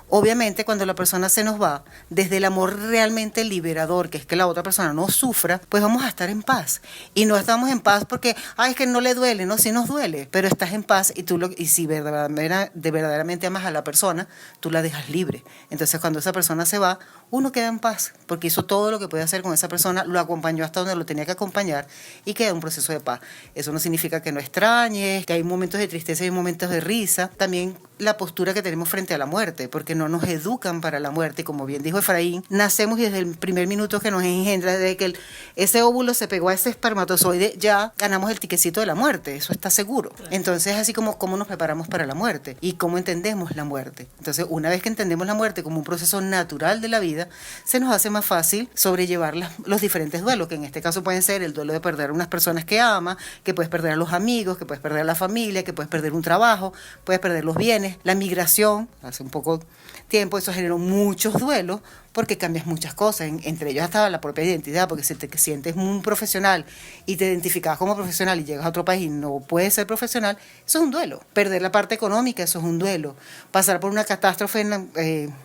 obviamente cuando la persona se nos va, desde el amor realmente liberador, que es que la otra persona no sufra, pues vamos a estar en paz. Y no estamos en paz porque, es que no le duele, no, sí nos duele, pero estás en paz y si verdaderamente amas a la persona, tú la dejas libre. Entonces cuando esa persona se va, uno queda en paz, porque hizo todo lo que podía hacer con esa persona, lo acompañó hasta donde lo tenía que acompañar y queda un proceso de paz. Eso no significa que no extrañes, que hay momentos de tristeza y momentos de risa. También la postura que tenemos frente a la muerte, porque no nos educan para la muerte. Como bien dijo Efraín, nacemos y desde el primer minuto que nos engendra, desde que ese óvulo se pegó a ese espermatozoide, ya ganamos el tiquecito de la muerte, eso está seguro. Claro. Entonces, así como cómo nos preparamos para la muerte y cómo entendemos la muerte. Entonces, una vez que entendemos la muerte como un proceso natural de la vida, se nos hace más fácil sobrellevar los diferentes duelos, que en este caso pueden ser el duelo de perder a unas personas que amas, que puedes perder a los amigos, que puedes perder a la familia, que puedes perder un trabajo, puedes perder los bienes, la migración. Hace un poco tiempo eso generó muchos duelos porque cambias muchas cosas, entre ellos hasta la propia identidad, porque si te sientes un profesional y te identificas como profesional y llegas a otro país y no puedes ser profesional, eso es un duelo. Perder la parte económica, eso es un duelo. Pasar por una catástrofe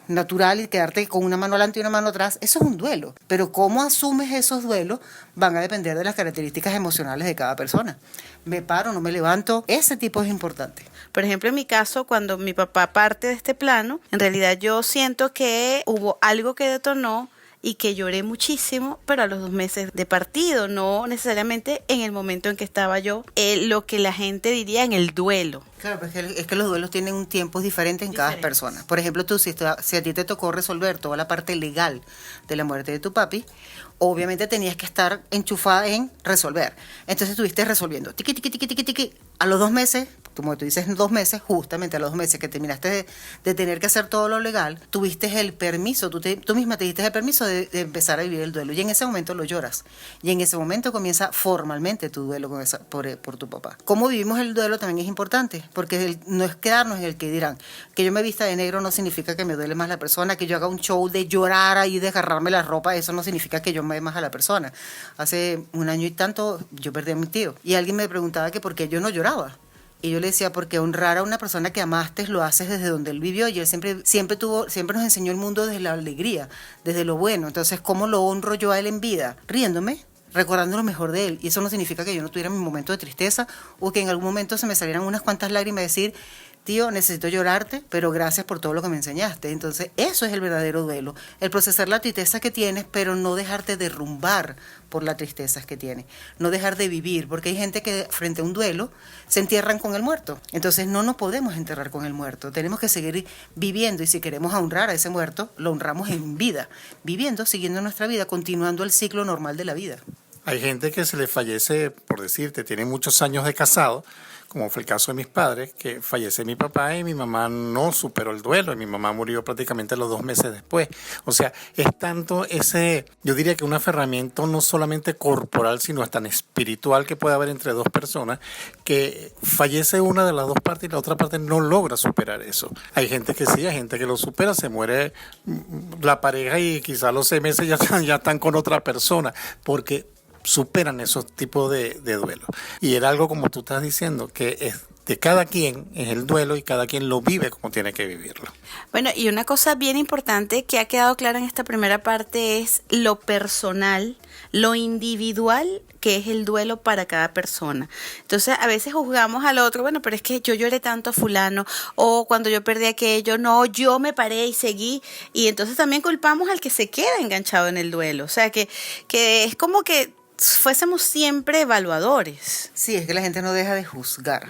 natural y quedarte con una mano adelante y una mano atrás, eso es un duelo. Pero cómo asumes esos duelos van a depender de las características emocionales de cada persona. Me paro, no me levanto, ese tipo es importante. Por ejemplo, en mi caso, cuando mi papá parte de este plano, en realidad yo siento que hubo algo que detonó y que lloré muchísimo, pero a los 2 meses de partido, no necesariamente en el momento en que estaba yo, lo que la gente diría en el duelo. Claro, pero es que los duelos tienen un tiempo diferente en cada persona. Por ejemplo, tú, si a ti te tocó resolver toda la parte legal de la muerte de tu papi, obviamente tenías que estar enchufada en resolver. Entonces estuviste resolviendo, tiqui. A los 2 meses, como tú dices, 2 meses, justamente a los 2 meses que terminaste de tener que hacer todo lo legal, tuviste el permiso, tú misma te diste el permiso de empezar a vivir el duelo. Y en ese momento lo lloras. Y en ese momento comienza formalmente tu duelo por tu papá. Cómo vivimos el duelo también es importante, porque no es quedarnos en el que dirán. Que yo me vista de negro no significa que me duele más la persona, que yo haga un show de llorar ahí, de agarrarme la ropa, eso no significa que yo me dé más a la persona. Hace 1 año y tanto yo perdí a mi tío. Y alguien me preguntaba que por qué yo no lloraba. Y yo le decía, porque honrar a una persona que amaste lo haces desde donde él vivió, y él siempre nos enseñó el mundo desde la alegría, desde lo bueno. Entonces, ¿cómo lo honro yo a él en vida? Riéndome, recordando lo mejor de él. Y eso no significa que yo no tuviera mi momento de tristeza o que en algún momento se me salieran unas cuantas lágrimas y decir, tío, necesito llorarte, pero gracias por todo lo que me enseñaste. Entonces, eso es el verdadero duelo. El procesar la tristeza que tienes, pero no dejarte derrumbar por las tristezas que tienes. No dejar de vivir, porque hay gente que frente a un duelo se entierran con el muerto. Entonces, no nos podemos enterrar con el muerto. Tenemos que seguir viviendo, y si queremos honrar a ese muerto, lo honramos en vida, viviendo, siguiendo nuestra vida, continuando el ciclo normal de la vida. Hay gente que se le fallece, por decirte, tiene muchos años de casado, como fue el caso de mis padres, que fallece mi papá y mi mamá no superó el duelo, y mi mamá murió prácticamente los 2 meses después. O sea, es tanto ese, yo diría que un aferramiento no solamente corporal, sino hasta espiritual que puede haber entre dos personas, que fallece una de las dos partes y la otra parte no logra superar eso. Hay gente que sí, hay gente que lo supera, se muere la pareja y quizás a los 6 meses ya están con otra persona, porque superan esos tipos de duelo. Y era algo, como tú estás diciendo, que es de cada quien, es el duelo, y cada quien lo vive como tiene que vivirlo. Bueno, y una cosa bien importante que ha quedado clara en esta primera parte es lo personal, lo individual que es el duelo para cada persona. Entonces, a veces juzgamos al otro, bueno, pero es que yo lloré tanto a fulano, o cuando yo perdí aquello, no, yo me paré y seguí, y entonces también culpamos al que se queda enganchado en el duelo. O sea, que es como que fuésemos siempre evaluadores. Sí, es que la gente no deja de juzgar.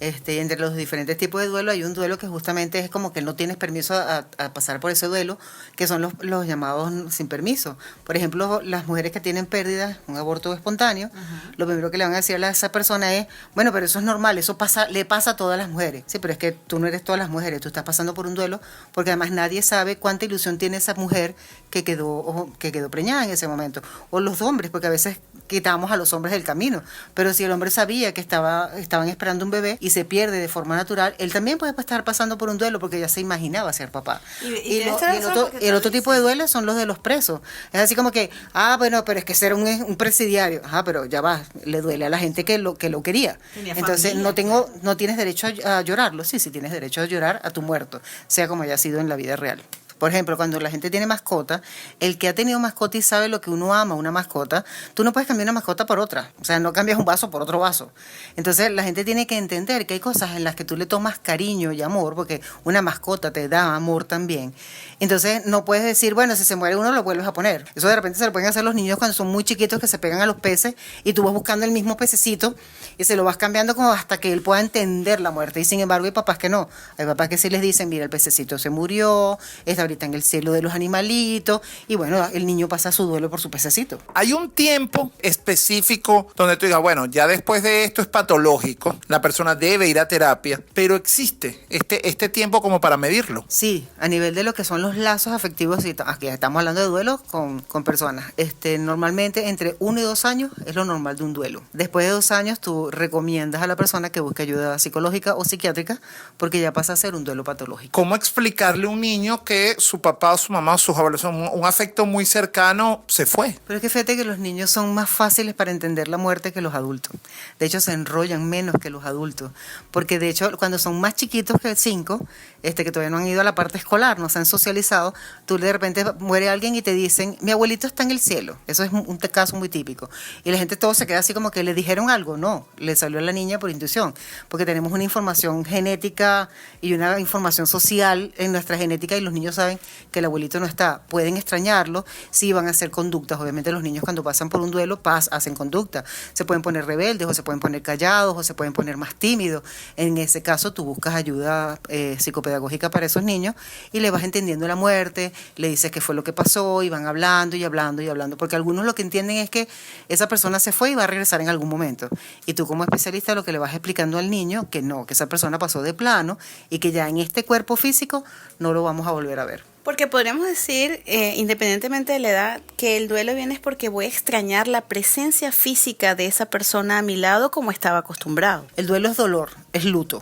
Entre los diferentes tipos de duelo hay un duelo que justamente es como que no tienes permiso a pasar por ese duelo, que son los llamados sin permiso. Por ejemplo, las mujeres que tienen pérdidas, un aborto espontáneo, lo primero que le van a decir a esa persona es, bueno, pero eso es normal, eso le pasa a todas las mujeres. Sí, pero es que tú no eres todas las mujeres, tú estás pasando por un duelo, porque además nadie sabe cuánta ilusión tiene esa mujer que quedó preñada en ese momento. O los hombres, porque a veces quitamos a los hombres del camino, pero si el hombre sabía que estaban esperando un bebé y se pierde de forma natural, él también puede estar pasando por un duelo porque ya se imaginaba ser papá. Y el otro tipo de duelo son los de los presos. Es así como que, bueno, pero es que ser un presidiario, pero ya va, le duele a la gente que lo quería. Entonces no tienes derecho a llorarlo. Sí, tienes derecho a llorar a tu muerto, sea como haya sido en la vida real. Por ejemplo, cuando la gente tiene mascota, el que ha tenido mascota y sabe lo que uno ama una mascota, tú no puedes cambiar una mascota por otra. O sea, no cambias un vaso por otro vaso. Entonces, la gente tiene que entender que hay cosas en las que tú le tomas cariño y amor, porque una mascota te da amor también. Entonces, no puedes decir, bueno, si se muere uno, lo vuelves a poner. Eso de repente se lo pueden hacer los niños cuando son muy chiquitos, que se pegan a los peces y tú vas buscando el mismo pececito y se lo vas cambiando como hasta que él pueda entender la muerte. Y sin embargo, hay papás que no. Hay papás que sí les dicen, mira, el pececito se murió, está ahorita en el cielo de los animalitos, y bueno, el niño pasa su duelo por su pececito. Hay un tiempo específico donde tú digas, bueno, ya después de esto es patológico, la persona debe ir a terapia, pero existe este tiempo como para medirlo. Sí, a nivel de lo que son los lazos afectivos, aquí estamos hablando de duelo con personas. Normalmente entre 1 y 2 años es lo normal de un duelo. Después de 2 años tú recomiendas a la persona que busque ayuda psicológica o psiquiátrica, porque ya pasa a ser un duelo patológico. ¿Cómo explicarle a un niño que su papá o su mamá o sus abuelos, un afecto muy cercano, se fue? Pero es que fíjate que los niños son más fáciles para entender la muerte que los adultos. De hecho, se enrollan menos que los adultos. Porque de hecho, cuando son más chiquitos que 5, que todavía no han ido a la parte escolar, no se han socializado, tú de repente muere alguien y te dicen, mi abuelito está en el cielo. Eso es un caso muy típico. Y la gente todo se queda así como que le dijeron algo. No, le salió a la niña por intuición. Porque tenemos una información genética y una información social en nuestra genética, y los niños saben que el abuelito no está. Pueden extrañarlo, sí van a hacer conductas. Obviamente los niños cuando pasan por un duelo hacen conducta. Se pueden poner rebeldes, o se pueden poner callados, o se pueden poner más tímidos. En ese caso tú buscas ayuda psicopedagógica para esos niños y le vas entendiendo la muerte, le dices qué fue lo que pasó y van hablando y hablando y hablando. Porque algunos lo que entienden es que esa persona se fue y va a regresar en algún momento. Y tú como especialista lo que le vas explicando al niño, que no, que esa persona pasó de plano y que ya en este cuerpo físico no lo vamos a volver a ver. Porque podríamos decir, independientemente de la edad, que el duelo viene es porque voy a extrañar la presencia física de esa persona a mi lado como estaba acostumbrado. El duelo es dolor, es luto.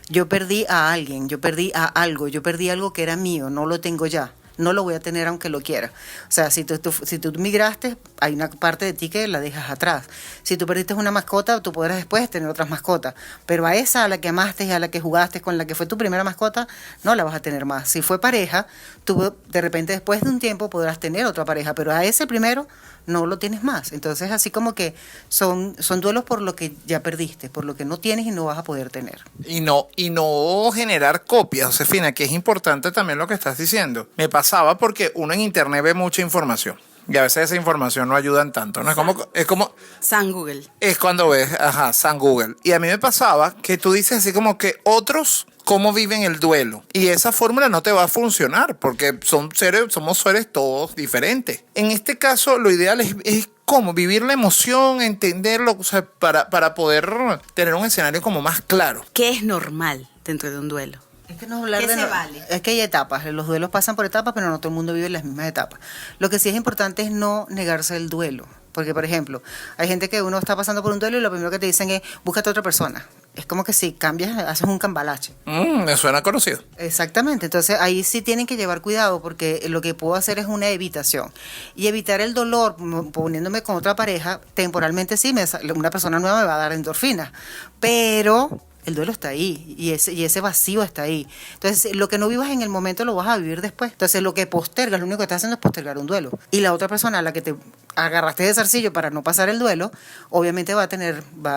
Yo perdí a alguien, yo perdí a algo, yo perdí algo que era mío, no lo tengo ya. No lo voy a tener aunque lo quiera. O sea, si tú migraste, hay una parte de ti que la dejas atrás. Si tú perdiste una mascota, tú podrás después tener otras mascotas. Pero a esa, a la que amaste y a la que jugaste, con la que fue tu primera mascota, no la vas a tener más. Si fue pareja, tú de repente después de un tiempo podrás tener otra pareja, pero a ese primero no lo tienes más. Entonces, así como que son duelos por lo que ya perdiste, por lo que no tienes y no vas a poder tener. Y no generar copias, Josefina, que es importante también lo que estás diciendo. Me pasaba porque uno en internet ve mucha información. Y a veces esa información no ayuda en tanto, ¿no? Es como San Google. Es cuando ves, San Google. Y a mí me pasaba que tú dices así como que otros cómo viven el duelo. Y esa fórmula no te va a funcionar porque somos seres todos diferentes. En este caso, lo ideal es cómo vivir la emoción, entenderlo, o sea, para poder tener un escenario como más claro. ¿Qué es normal dentro de un duelo? Es que no hablar ¿Qué de se vale? Es que hay etapas, los duelos pasan por etapas, pero no todo el mundo vive las mismas etapas. Lo que sí es importante es no negarse el duelo. Porque, por ejemplo, hay gente que uno está pasando por un duelo y lo primero que te dicen es, búscate a otra persona. Es como que si cambias, haces un cambalache. Me suena conocido. Exactamente, entonces ahí sí tienen que llevar cuidado porque lo que puedo hacer es una evitación. Y evitar el dolor poniéndome con otra pareja, temporalmente sí, una persona nueva me va a dar endorfinas, pero el duelo está ahí y ese vacío está ahí. Entonces, lo que no vivas en el momento lo vas a vivir después. Entonces, lo que postergas, lo único que estás haciendo es postergar un duelo. Y la otra persona a la que te agarraste de zarcillo para no pasar el duelo, obviamente va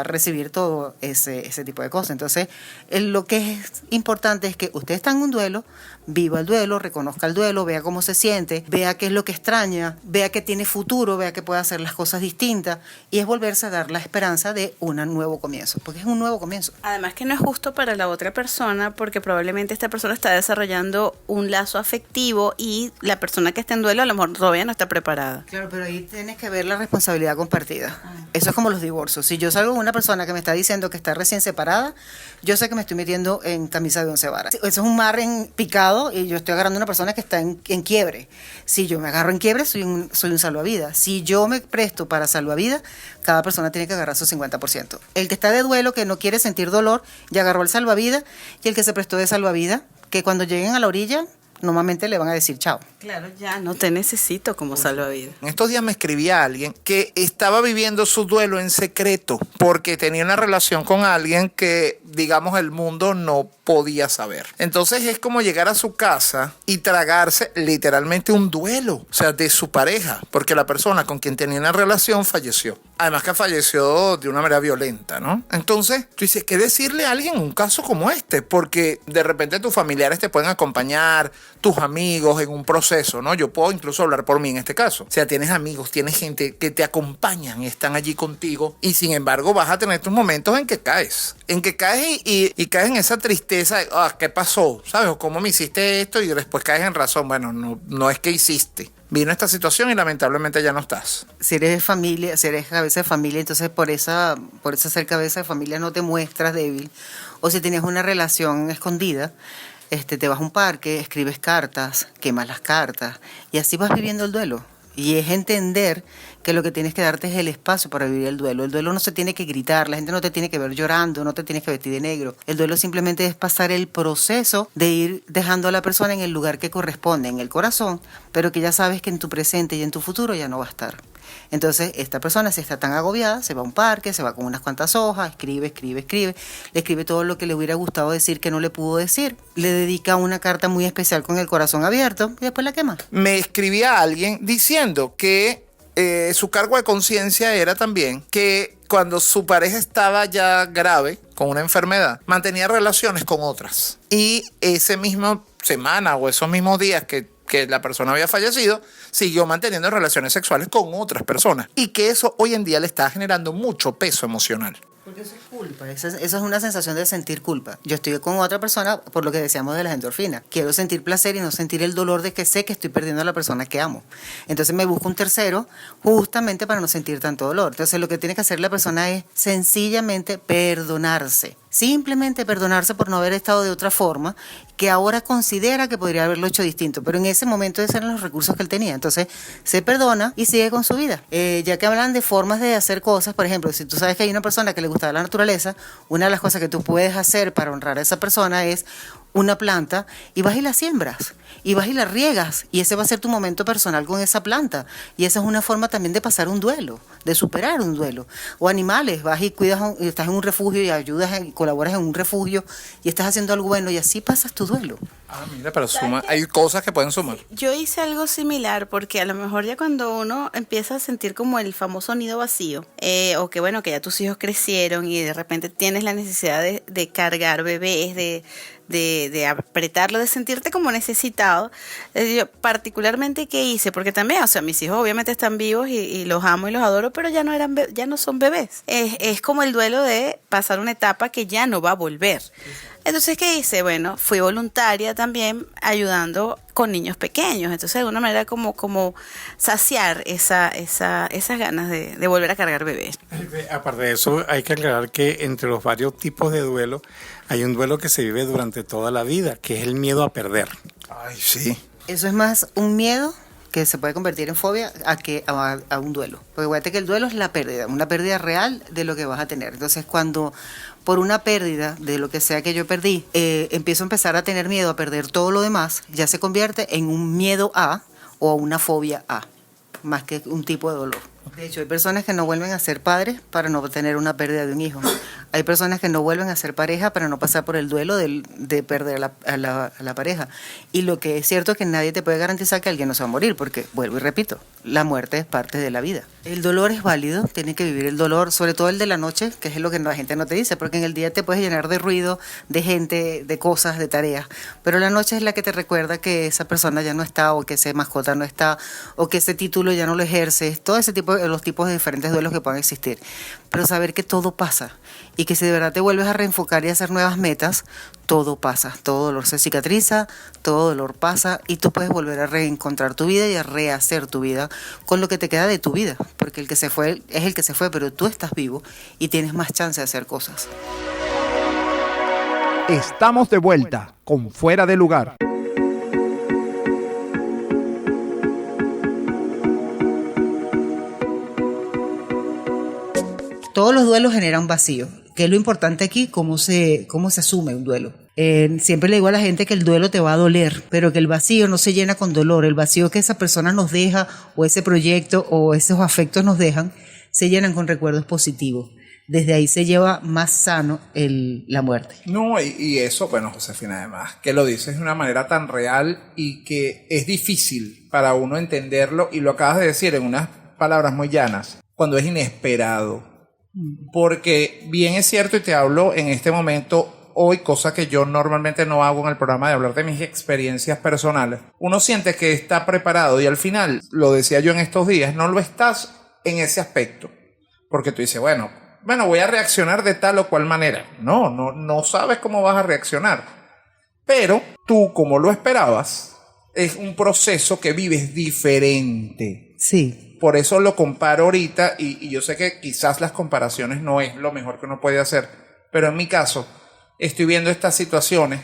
a recibir todo ese tipo de cosas. Entonces, lo que es importante es que usted está en un duelo, viva el duelo, reconozca el duelo, vea cómo se siente, vea qué es lo que extraña, vea que tiene futuro, vea que puede hacer las cosas distintas y es volverse a dar la esperanza de un nuevo comienzo, porque es un nuevo comienzo. Además que no es justo para la otra persona porque probablemente esta persona está desarrollando un lazo afectivo y la persona que está en duelo a lo mejor todavía no está preparada. Claro, pero ahí tienes que ver la responsabilidad compartida. Eso es como los divorcios. Si yo salgo con una persona que me está diciendo que está recién separada, yo sé que me estoy metiendo en camisa de 11 varas. Eso es un mar en picado y yo estoy agarrando a una persona que está en quiebre. Si yo me agarro en quiebre, soy un salvavidas. Si yo me presto para salvavidas, cada persona tiene que agarrar su 50%. El que está de duelo, que no quiere sentir dolor, ya agarró el salvavidas, y el que se prestó de salvavidas, que cuando lleguen a la orilla, normalmente le van a decir chao. Claro, ya no te necesito como salvavidas. En estos días me escribía alguien que estaba viviendo su duelo en secreto porque tenía una relación con alguien que, digamos, el mundo no podía saber. Entonces es como llegar a su casa y tragarse literalmente un duelo, o sea, de su pareja, porque la persona con quien tenía una relación falleció. Además que falleció de una manera violenta, ¿no? Entonces, tú dices, ¿qué decirle a alguien en un caso como este? Porque de repente tus familiares te pueden acompañar, tus amigos en un proceso, ¿no? Yo puedo incluso hablar por mí en este caso. O sea, tienes amigos, tienes gente que te acompañan y están allí contigo y sin embargo vas a tener tus momentos en que caes y caes en esa tristeza de, ¿qué pasó? ¿Sabes? O ¿cómo me hiciste esto? Y después caes en razón. Bueno, no es que hiciste. Vino esta situación y lamentablemente ya no estás. Si eres familia, si eres cabeza de familia, entonces por esa ser cabeza de familia no te muestras débil. O si tienes una relación escondida, te vas a un parque, escribes cartas, quemas las cartas y así vas viviendo el duelo. Y es entender que lo que tienes que darte es el espacio para vivir el duelo. El duelo no se tiene que gritar, la gente no te tiene que ver llorando, no te tienes que vestir de negro. El duelo simplemente es pasar el proceso de ir dejando a la persona en el lugar que corresponde, en el corazón, pero que ya sabes que en tu presente y en tu futuro ya no va a estar. Entonces, esta persona, si está tan agobiada, se va a un parque, se va con unas cuantas hojas, escribe, le escribe todo lo que le hubiera gustado decir que no le pudo decir, le dedica una carta muy especial con el corazón abierto y después la quema. Me escribía alguien diciendo que su cargo de conciencia era también que cuando su pareja estaba ya grave, con una enfermedad, mantenía relaciones con otras. Y ese mismo semana o esos mismos días que la persona había fallecido, siguió manteniendo relaciones sexuales con otras personas. Y que eso hoy en día le está generando mucho peso emocional. Porque eso es culpa, eso es una sensación de sentir culpa. Yo estoy con otra persona por lo que decíamos de las endorfinas. Quiero sentir placer y no sentir el dolor de que sé que estoy perdiendo a la persona que amo. Entonces me busco un tercero justamente para no sentir tanto dolor. Entonces lo que tiene que hacer la persona es sencillamente perdonarse. Simplemente perdonarse por no haber estado de otra forma, que ahora considera que podría haberlo hecho distinto, pero en ese momento esos eran los recursos que él tenía. Entonces se perdona y sigue con su vida. Ya que hablan de formas de hacer cosas, por ejemplo, si tú sabes que hay una persona que le gusta la naturaleza, una de las cosas que tú puedes hacer para honrar a esa persona es una planta y vas y la siembras y vas y la riegas y ese va a ser tu momento personal con esa planta y esa es una forma también de pasar un duelo, de superar un duelo. O animales, vas y cuidas, estás en un refugio y ayudas y colaboras en un refugio y estás haciendo algo bueno y así pasas tu duelo. Mira, pero suma, hay cosas que pueden sumar. Yo hice algo similar porque a lo mejor ya cuando uno empieza a sentir como el famoso nido vacío, o que bueno, que ya tus hijos crecieron y de repente tienes la necesidad de cargar bebés, de apretarlo, de sentirte como necesitado. Yo particularmente, ¿qué hice? Porque también, o sea, mis hijos obviamente están vivos y los amo y los adoro, pero ya no son bebés. Es como el duelo de pasar una etapa que ya no va a volver. Entonces, ¿qué hice? Bueno, fui voluntaria también ayudando con niños pequeños. Entonces, de alguna manera como saciar esas ganas de volver a cargar bebés. Aparte de eso, hay que aclarar que entre los varios tipos de duelo, hay un duelo que se vive durante toda la vida, que es el miedo a perder. Ay, sí. Eso es más un miedo que se puede convertir en fobia a un duelo. Porque acuérdate que el duelo es la pérdida, una pérdida real de lo que vas a tener. Entonces, cuando por una pérdida de lo que sea que yo perdí, empiezo a empezar a tener miedo a perder todo lo demás, ya se convierte en un miedo a o una fobia a, más que un tipo de dolor. De hecho, hay personas que no vuelven a ser padres para no tener una pérdida de un hijo. Hay personas que no vuelven a ser pareja para no pasar por el duelo de perder a la pareja. Y lo que es cierto es que nadie te puede garantizar que alguien no se va a morir, porque, vuelvo y repito, la muerte es parte de la vida. El dolor es válido, tienes que vivir el dolor, sobre todo el de la noche, que es lo que la gente no te dice, porque en el día te puedes llenar de ruido, de gente, de cosas, de tareas, pero la noche es la que te recuerda que esa persona ya no está, o que esa mascota no está, o que ese título ya no lo ejerces, todo ese tipo de los tipos de diferentes duelos que puedan existir. Pero saber que todo pasa y que si de verdad te vuelves a reenfocar y a hacer nuevas metas, todo pasa, todo dolor se cicatriza, todo dolor pasa y tú puedes volver a reencontrar tu vida y a rehacer tu vida con lo que te queda de tu vida, porque el que se fue es el que se fue, pero tú estás vivo y tienes más chance de hacer cosas. Estamos de vuelta con Fuera de Lugar. Todos los duelos generan vacío, que es lo importante aquí, cómo se asume un duelo. Siempre le digo a la gente que el duelo te va a doler, pero que el vacío no se llena con dolor. El vacío que esa persona nos deja, o ese proyecto, o esos afectos nos dejan, se llenan con recuerdos positivos. Desde ahí se lleva más sano la muerte. No, y eso, bueno, Josefina, además, que lo dices de una manera tan real y que es difícil para uno entenderlo, y lo acabas de decir en unas palabras muy llanas, cuando es inesperado. Porque bien es cierto, y te hablo en este momento hoy, cosa que yo normalmente no hago en el programa, de hablar de mis experiencias personales. Uno siente que está preparado y al final, lo decía yo en estos días, no lo estás en ese aspecto. Porque tú dices, bueno, voy a reaccionar de tal o cual manera. No sabes cómo vas a reaccionar. Pero tú, como lo esperabas, es un proceso que vives diferente. Sí. Por eso lo comparo ahorita, y yo sé que quizás las comparaciones no es lo mejor que uno puede hacer, pero en mi caso estoy viendo estas situaciones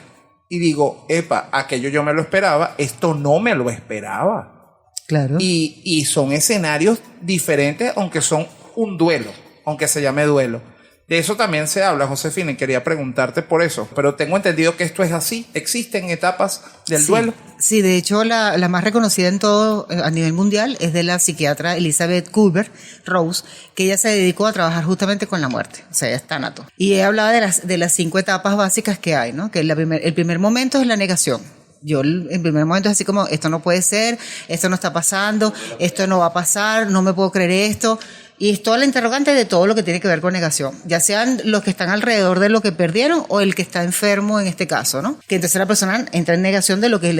y digo, epa, aquello yo me lo esperaba, esto no me lo esperaba. Claro. Y son escenarios diferentes, aunque son un duelo, aunque se llame duelo. De eso también se habla, Josefina, y quería preguntarte por eso. Pero tengo entendido que esto es así. ¿Existen etapas del duelo? Sí, de hecho la más reconocida en todo a nivel mundial es de la psiquiatra Elizabeth Kubler-Ross, que ella se dedicó a trabajar justamente con la muerte. O sea, ella es tánato. Y ella hablaba de las 5 etapas básicas que hay, ¿no? Que el primer momento es la negación. El primer momento es así como, esto no puede ser, esto no está pasando, esto no va a pasar, no me puedo creer esto. Y es toda la interrogante de todo lo que tiene que ver con negación, ya sean los que están alrededor de lo que perdieron o el que está enfermo en este caso, ¿no? Que entonces la persona entra en negación de lo que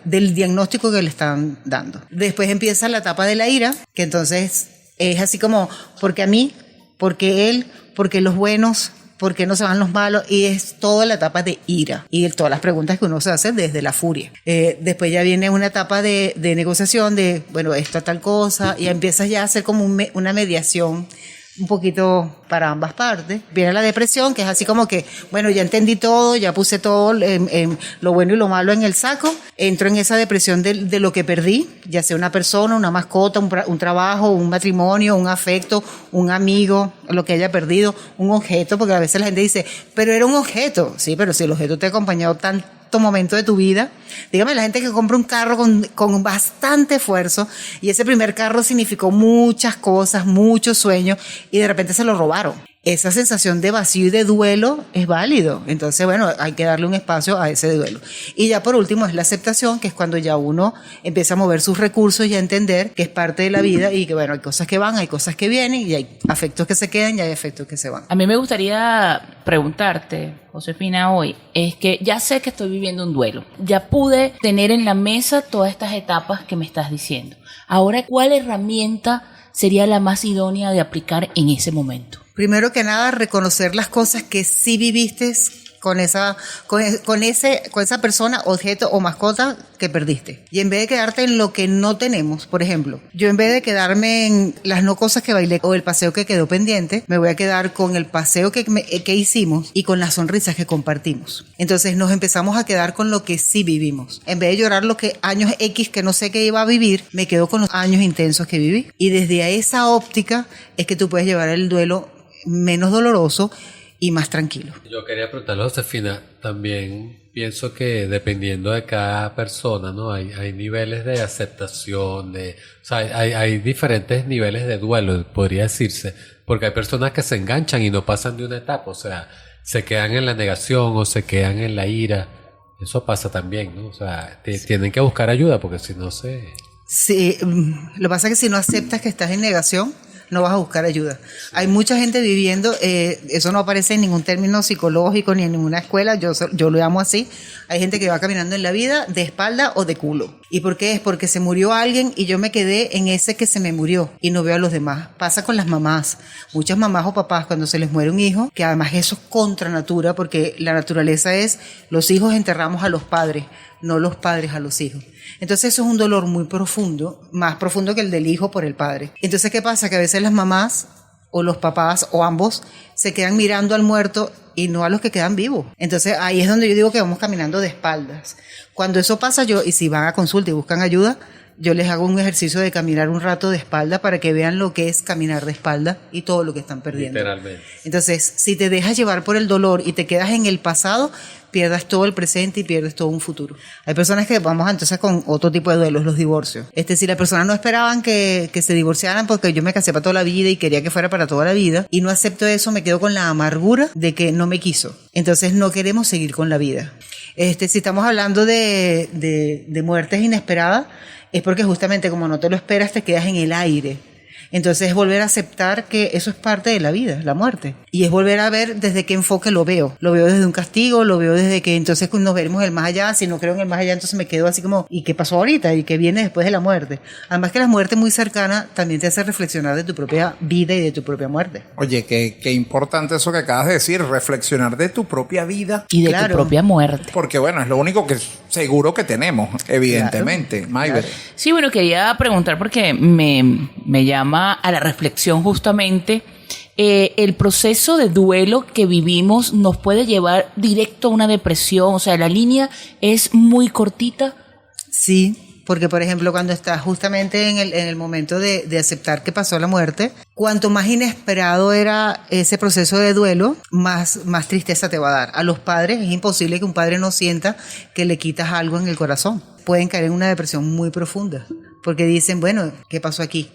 del diagnóstico que le están dando. Después empieza la etapa de la ira, que entonces es así como, ¿por qué a mí? ¿Por qué él? ¿Por qué los buenos? ¿Por qué no se van los malos? Y es toda la etapa de ira y todas las preguntas que uno se hace desde la furia. Después ya viene una etapa de negociación de, bueno, esto es tal cosa, y empiezas ya a hacer como una mediación un poquito para ambas partes. Viene la depresión, que es así como que, bueno, ya entendí todo, ya puse todo lo bueno y lo malo en el saco, entro en esa depresión de lo que perdí, ya sea una persona, una mascota, un trabajo, un matrimonio, un afecto, un amigo, lo que haya perdido, un objeto, porque a veces la gente dice, pero era un objeto. Sí, pero si el objeto te ha acompañado exacto momento de tu vida. Dígame, la gente que compra un carro con bastante esfuerzo y ese primer carro significó muchas cosas, muchos sueños y de repente se lo robaron. Esa sensación de vacío y de duelo es válido. Entonces, bueno, hay que darle un espacio a ese duelo. Y ya por último es la aceptación, que es cuando ya uno empieza a mover sus recursos y a entender que es parte de la vida y que, bueno, hay cosas que van, hay cosas que vienen y hay afectos que se quedan y hay afectos que se van. A mí me gustaría preguntarte, Josefina, hoy, es que ya sé que estoy viviendo un duelo. Ya pude tener en la mesa todas estas etapas que me estás diciendo. Ahora, ¿cuál herramienta sería la más idónea de aplicar en ese momento? Primero que nada, reconocer las cosas que sí viviste con esa persona, objeto o mascota que perdiste. Y en vez de quedarte en lo que no tenemos, por ejemplo, yo en vez de quedarme en las no cosas que bailé o el paseo que quedó pendiente, me voy a quedar con el paseo que hicimos y con las sonrisas que compartimos. Entonces nos empezamos a quedar con lo que sí vivimos. En vez de llorar lo que años X que no sé qué iba a vivir, me quedo con los años intensos que viví. Y desde esa óptica es que tú puedes llevar el duelo menos doloroso y más tranquilo. Yo quería preguntarle a Josefina, también pienso que dependiendo de cada persona, ¿no? Hay niveles de aceptación, o sea, hay diferentes niveles de duelo, podría decirse, porque hay personas que se enganchan y no pasan de una etapa, o sea, se quedan en la negación o se quedan en la ira. Eso pasa también, ¿no? O sea, tienen que buscar ayuda porque si no se... Sí, lo que pasa es que si no aceptas que estás en negación, no vas a buscar ayuda. Hay mucha gente viviendo, eso no aparece en ningún término psicológico ni en ninguna escuela, yo lo llamo así. Hay gente que va caminando en la vida de espalda o de culo. ¿Y por qué? Es porque se murió alguien y yo me quedé en ese que se me murió y no veo a los demás. Pasa con las mamás. Muchas mamás o papás cuando se les muere un hijo, que además eso es contra natura, porque la naturaleza es los hijos enterramos a los padres, no los padres a los hijos. Entonces eso es un dolor muy profundo, más profundo que el del hijo por el padre. Entonces, ¿qué pasa? Que a veces las mamás o los papás o ambos se quedan mirando al muerto y no a los que quedan vivos. Entonces ahí es donde yo digo que vamos caminando de espaldas. Cuando eso pasa y si van a consulta y buscan ayuda, yo les hago un ejercicio de caminar un rato de espalda para que vean lo que es caminar de espalda y todo lo que están perdiendo. Literalmente. Entonces, si te dejas llevar por el dolor y te quedas en el pasado, pierdas todo el presente y pierdes todo un futuro. Hay personas que vamos entonces con otro tipo de duelos, los divorcios. Si las personas no esperaban que se divorciaran porque yo me casé para toda la vida y quería que fuera para toda la vida y no acepto eso, me quedo con la amargura de que no me quiso. Entonces no queremos seguir con la vida. Si estamos hablando de muertes inesperadas, es porque justamente como no te lo esperas, te quedas en el aire. Entonces es volver a aceptar que eso es parte de la vida, la muerte. Y es volver a ver desde qué enfoque lo veo. Lo veo desde un castigo, lo veo desde que entonces nos veremos el más allá. Si no creo en el más allá, entonces me quedo así como, ¿y qué pasó ahorita? ¿Y qué viene después de la muerte? Además que la muerte muy cercana también te hace reflexionar de tu propia vida y de tu propia muerte. Oye, qué importante eso que acabas de decir, reflexionar de tu propia vida. Y de tu propia muerte. Porque bueno, es lo único que seguro que tenemos, evidentemente. Claro. Sí, bueno, quería preguntar porque me llama a la reflexión justamente. El proceso de duelo que vivimos nos puede llevar directo a una depresión, o sea, la línea es muy cortita. Sí, porque por ejemplo cuando estás justamente en el momento de aceptar que pasó la muerte, cuanto más inesperado era ese proceso de duelo, más tristeza te va a dar. A los padres es imposible que un padre no sienta que le quitas algo en el corazón. Pueden caer en una depresión muy profunda, porque dicen, bueno, ¿qué pasó aquí?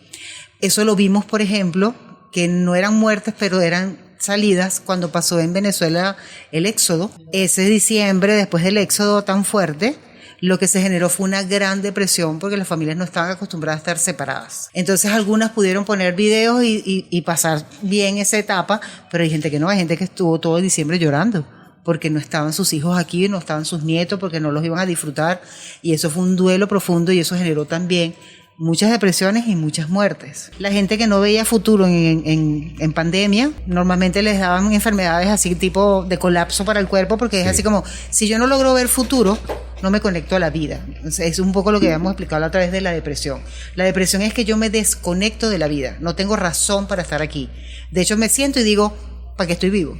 Eso lo vimos, por ejemplo, que no eran muertes, pero eran salidas cuando pasó en Venezuela el éxodo. Ese diciembre, después del éxodo tan fuerte, lo que se generó fue una gran depresión porque las familias no estaban acostumbradas a estar separadas. Entonces algunas pudieron poner videos y pasar bien esa etapa, pero hay gente que no, hay gente que estuvo todo diciembre llorando porque no estaban sus hijos aquí, no estaban sus nietos, porque no los iban a disfrutar, y eso fue un duelo profundo y eso generó también muchas depresiones y muchas muertes. La gente que no veía futuro en pandemia, normalmente les daban enfermedades así tipo de colapso para el cuerpo, porque es así como, si yo no logro ver futuro, no me conecto a la vida. Entonces, es un poco lo que habíamos explicado a través de la depresión. La depresión es que yo me desconecto de la vida, no tengo razón para estar aquí. De hecho, me siento y digo, ¿para qué estoy vivo?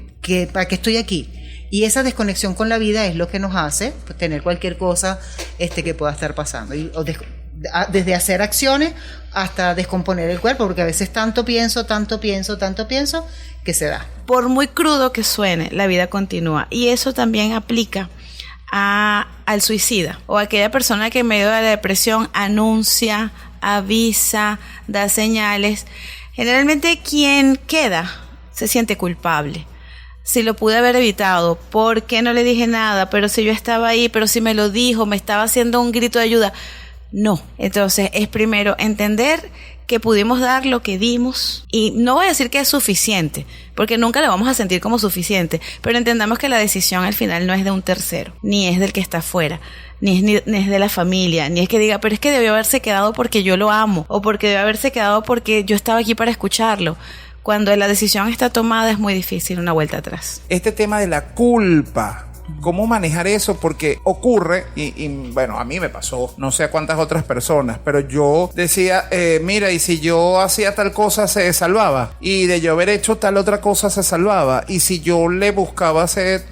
¿Para qué estoy aquí? Y esa desconexión con la vida es lo que nos hace tener cualquier cosa que pueda estar pasando. Desde hacer acciones hasta descomponer el cuerpo, porque a veces tanto pienso que se da. Por muy crudo que suene, la vida continúa, y eso también aplica al suicida o a aquella persona que en medio de la depresión anuncia, avisa, da señales. Generalmente quien queda se siente culpable. Si lo pude haber evitado, ¿por qué no le dije nada? Pero si yo estaba ahí, pero si me lo dijo, me estaba haciendo un grito de ayuda. No. Entonces es primero entender que pudimos dar lo que dimos, y no voy a decir que es suficiente, porque nunca lo vamos a sentir como suficiente, pero entendamos que la decisión al final no es de un tercero, ni es del que está afuera, ni es de la familia, ni es que diga, pero es que debió haberse quedado porque yo lo amo, o porque debió haberse quedado porque yo estaba aquí para escucharlo. Cuando la decisión está tomada es muy difícil una vuelta atrás. Este tema de la culpa, ¿cómo manejar eso? Porque ocurre, y bueno, a mí me pasó, no sé a cuántas otras personas, pero yo decía, mira, y si yo hacía tal cosa se salvaba, y de yo haber hecho tal otra cosa se salvaba, y si yo le buscaba hacer,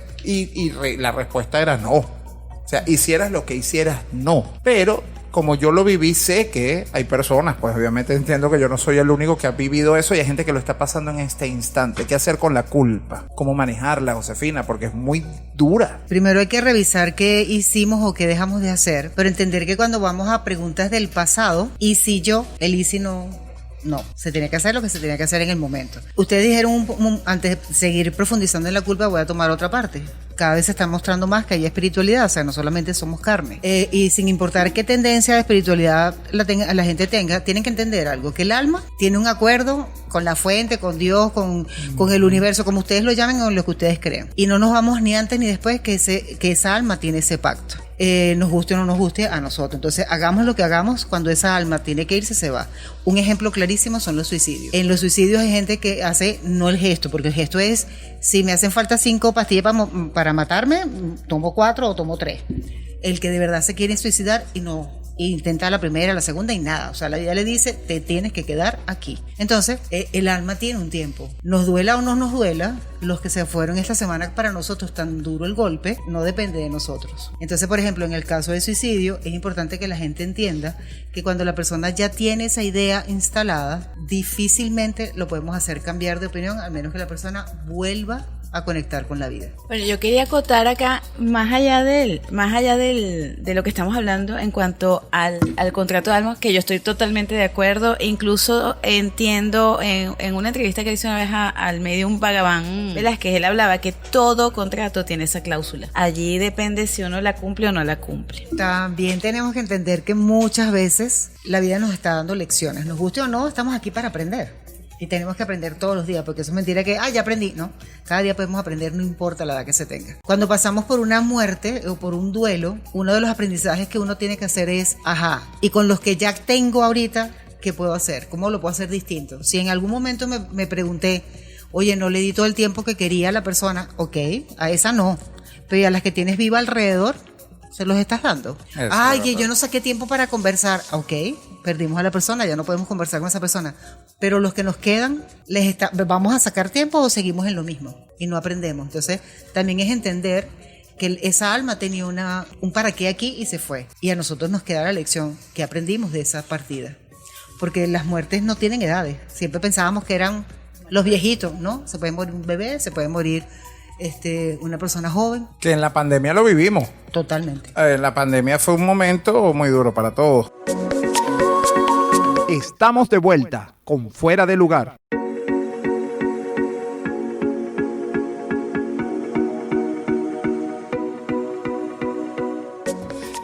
la respuesta era no. O sea, hicieras lo que hicieras, no. Pero como yo lo viví, sé que hay personas, pues obviamente entiendo que yo no soy el único que ha vivido eso, y hay gente que lo está pasando en este instante. ¿Qué hacer con la culpa? ¿Cómo manejarla, Josefina? Porque es muy dura. Primero hay que revisar qué hicimos o qué dejamos de hacer, pero entender que cuando vamos a preguntas del pasado, y si yo, el y si no, se tiene que hacer lo que se tiene que hacer en el momento. Ustedes dijeron, antes de seguir profundizando en la culpa, voy a tomar otra parte. Cada vez se está mostrando más que hay espiritualidad, o sea, no solamente somos carne. Y sin importar qué tendencia de espiritualidad la gente tenga, tienen que entender algo, que el alma tiene un acuerdo con la fuente, con Dios, con el universo, como ustedes lo llamen o lo que ustedes crean. Y no nos vamos ni antes ni después que esa alma tiene ese pacto. Nos guste o no nos guste a nosotros. Entonces, hagamos lo que hagamos, cuando esa alma tiene que irse, se va. Un ejemplo clarísimo son los suicidios. En los suicidios hay gente que hace no el gesto, porque el gesto es, si me hacen falta 5 pastillas para matarme, tomo 4 o tomo 3. El que de verdad se quiere suicidar y no intenta la primera, la segunda y nada. O sea, la vida le dice, te tienes que quedar aquí. Entonces, el alma tiene un tiempo. Nos duela o no nos duela, los que se fueron esta semana, para nosotros tan duro el golpe, no depende de nosotros. Entonces, por ejemplo, en el caso del suicidio, es importante que la gente entienda que cuando la persona ya tiene esa idea instalada, difícilmente lo podemos hacer cambiar de opinión, al menos que la persona vuelva a conectar con la vida. Bueno, yo quería acotar acá, más allá de lo que estamos hablando en cuanto al contrato de alma, que yo estoy totalmente de acuerdo, e incluso entiendo en una entrevista que hice una vez al medium Bhagavan Velázquez, él hablaba que todo contrato tiene esa cláusula. Allí depende si uno la cumple o no la cumple. También tenemos que entender que muchas veces la vida nos está dando lecciones, nos guste o no, estamos aquí para aprender. Y tenemos que aprender todos los días, porque eso es mentira que, ya aprendí. No, cada día podemos aprender, no importa la edad que se tenga. Cuando pasamos por una muerte o por un duelo, uno de los aprendizajes que uno tiene que hacer es, y con los que ya tengo ahorita, ¿qué puedo hacer? ¿Cómo lo puedo hacer distinto? Si en algún momento me pregunté, oye, no le di todo el tiempo que quería a la persona, ok, a esa no, pero a las que tienes viva alrededor, se los estás dando. Que yo no saqué tiempo para conversar, ok, perdimos a la persona, ya no podemos conversar con esa persona, pero los que nos quedan, ¿vamos a sacar tiempo o seguimos en lo mismo? Y no aprendemos. Entonces, también es entender que esa alma tenía un para qué aquí y se fue. Y a nosotros nos queda la lección que aprendimos de esa partida. Porque las muertes no tienen edades. Siempre pensábamos que eran los viejitos, ¿no? Se puede morir un bebé, se puede morir una persona joven. Que en la pandemia lo vivimos. Totalmente. La pandemia fue un momento muy duro para todos. Estamos de vuelta con Fuera de Lugar.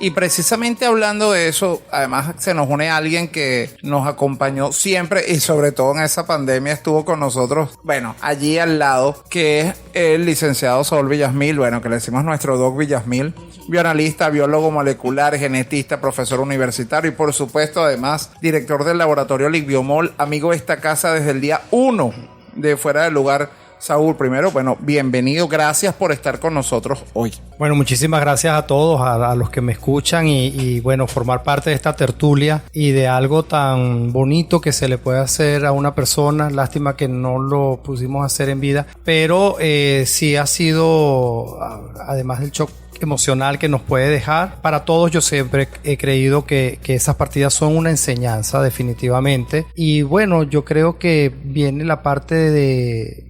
Y precisamente hablando de eso, además se nos une alguien que nos acompañó siempre y sobre todo en esa pandemia estuvo con nosotros, bueno, allí al lado, que es el licenciado Saúl Villasmil, bueno, que le decimos nuestro Doc Villasmil, bioanalista, biólogo molecular, genetista, profesor universitario y por supuesto además director del laboratorio Ligbiomol, amigo de esta casa desde el día 1 de Fuera del Lugar. Saúl, primero, bueno, bienvenido, gracias por estar con nosotros hoy. Bueno, muchísimas gracias a todos, a los que me escuchan y bueno, formar parte de esta tertulia y de algo tan bonito que se le puede hacer a una persona. Lástima que no lo pusimos hacer en vida, pero sí ha sido, además del shock emocional que nos puede dejar para todos, yo siempre he creído que esas partidas son una enseñanza definitivamente, y bueno, yo creo que viene la parte de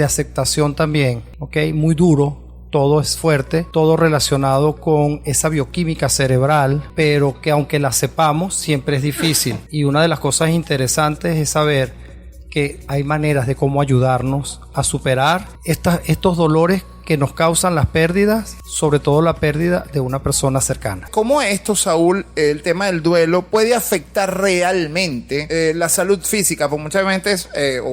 aceptación también, ¿ok? Muy duro, todo es fuerte, todo relacionado con esa bioquímica cerebral, pero que aunque la sepamos, siempre es difícil. Y una de las cosas interesantes es saber que hay maneras de cómo ayudarnos a superar estos dolores que nos causan las pérdidas, sobre todo la pérdida de una persona cercana. ¿Cómo esto, Saúl, el tema del duelo, puede afectar realmente la salud física? Porque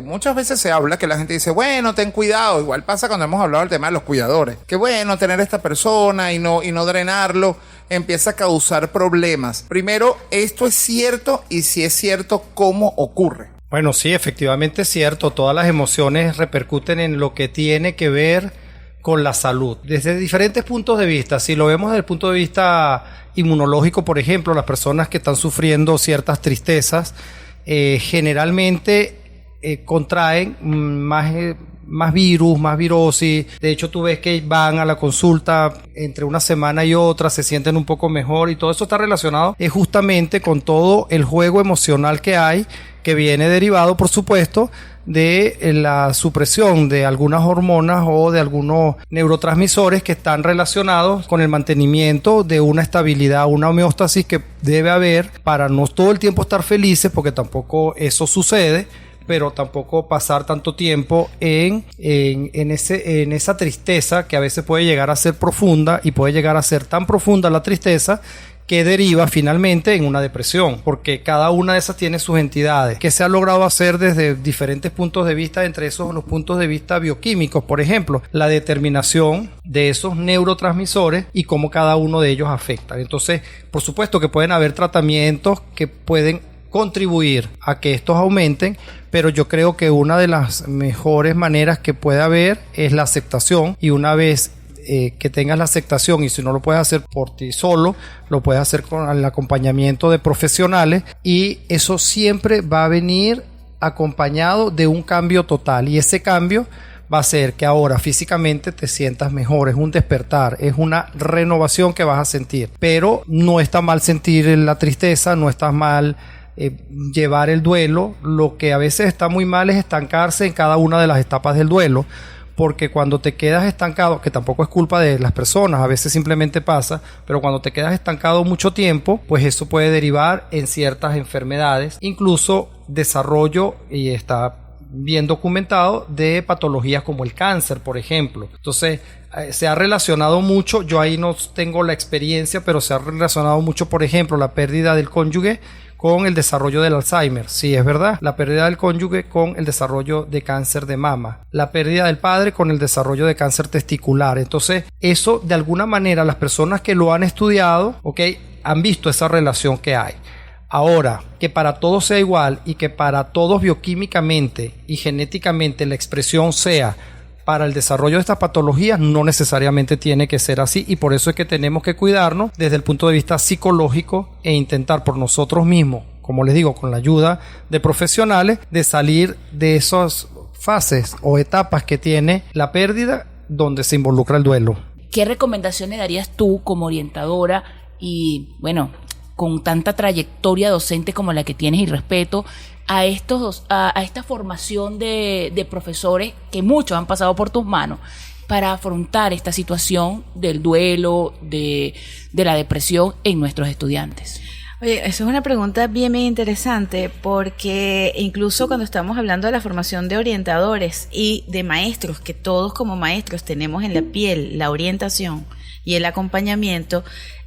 muchas veces se habla que la gente dice, bueno, ten cuidado. Igual pasa cuando hemos hablado del tema de los cuidadores. Que bueno, tener esta persona y no drenarlo empieza a causar problemas. Primero, ¿esto es cierto? Y si es cierto, ¿cómo ocurre? Bueno, sí, efectivamente es cierto. Todas las emociones repercuten en lo que tiene que ver con la salud, desde diferentes puntos de vista. Si lo vemos desde el punto de vista inmunológico, por ejemplo, las personas que están sufriendo ciertas tristezas, generalmente contraen más virus, más virosis. De hecho, tú ves que van a la consulta entre una semana y otra, se sienten un poco mejor, y todo eso está relacionado justamente con todo el juego emocional que hay, que viene derivado, por supuesto, de la supresión de algunas hormonas o de algunos neurotransmisores que están relacionados con el mantenimiento de una estabilidad, una homeostasis que debe haber para no todo el tiempo estar felices, porque tampoco eso sucede, pero tampoco pasar tanto tiempo en esa tristeza que a veces puede llegar a ser profunda, y puede llegar a ser tan profunda la tristeza que deriva finalmente en una depresión, porque cada una de esas tiene sus entidades. ¿Qué se ha logrado hacer desde diferentes puntos de vista? Entre esos, los puntos de vista bioquímicos, por ejemplo, la determinación de esos neurotransmisores y cómo cada uno de ellos afecta. Entonces, por supuesto que pueden haber tratamientos que pueden contribuir a que estos aumenten, pero yo creo que una de las mejores maneras que puede haber es la aceptación, y una vez que tengas la aceptación, y si no lo puedes hacer por ti solo, lo puedes hacer con el acompañamiento de profesionales, y eso siempre va a venir acompañado de un cambio total, y ese cambio va a ser que ahora físicamente te sientas mejor. Es un despertar, es una renovación que vas a sentir, pero no está mal sentir la tristeza, no está mal llevar el duelo. Lo que a veces está muy mal es estancarse en cada una de las etapas del duelo, porque cuando te quedas estancado, que tampoco es culpa de las personas, a veces simplemente pasa, pero cuando te quedas estancado mucho tiempo, pues eso puede derivar en ciertas enfermedades, incluso desarrollo, y está bien documentado, de patologías como el cáncer, por ejemplo. Entonces, se ha relacionado mucho, yo ahí no tengo la experiencia, pero se ha relacionado mucho, por ejemplo, la pérdida del cónyuge con el desarrollo del Alzheimer. Sí, es verdad, la pérdida del cónyuge con el desarrollo de cáncer de mama, la pérdida del padre con el desarrollo de cáncer testicular. Entonces, eso de alguna manera las personas que lo han estudiado, han visto esa relación que hay. Ahora, que para todos sea igual y que para todos bioquímicamente y genéticamente la expresión sea para el desarrollo de estas patologías, no necesariamente tiene que ser así, y por eso es que tenemos que cuidarnos desde el punto de vista psicológico e intentar por nosotros mismos, como les digo, con la ayuda de profesionales, de salir de esas fases o etapas que tiene la pérdida donde se involucra el duelo. ¿Qué recomendaciones darías tú como orientadora y, bueno, con tanta trayectoria docente como la que tienes y respeto, a esta formación de profesores que muchos han pasado por tus manos para afrontar esta situación del duelo, de la depresión en nuestros estudiantes? Oye, eso es una pregunta bien interesante, porque incluso cuando estamos hablando de la formación de orientadores y de maestros, que todos como maestros tenemos en la piel la orientación y el acompañamiento,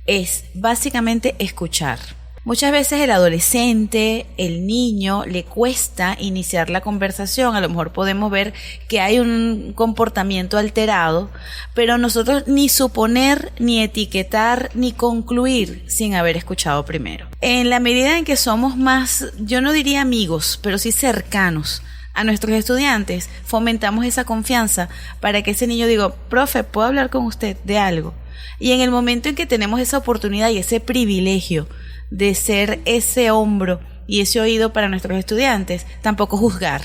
es básicamente escuchar. Muchas veces el adolescente, el niño, le cuesta iniciar la conversación. A lo mejor podemos ver que hay un comportamiento alterado, pero nosotros ni suponer, ni etiquetar, ni concluir sin haber escuchado primero. En la medida en que somos más, yo no diría amigos, pero sí cercanos a nuestros estudiantes, fomentamos esa confianza para que ese niño diga, profe, ¿puedo hablar con usted de algo? Y en el momento en que tenemos esa oportunidad y ese privilegio de ser ese hombro y ese oído para nuestros estudiantes, tampoco juzgar,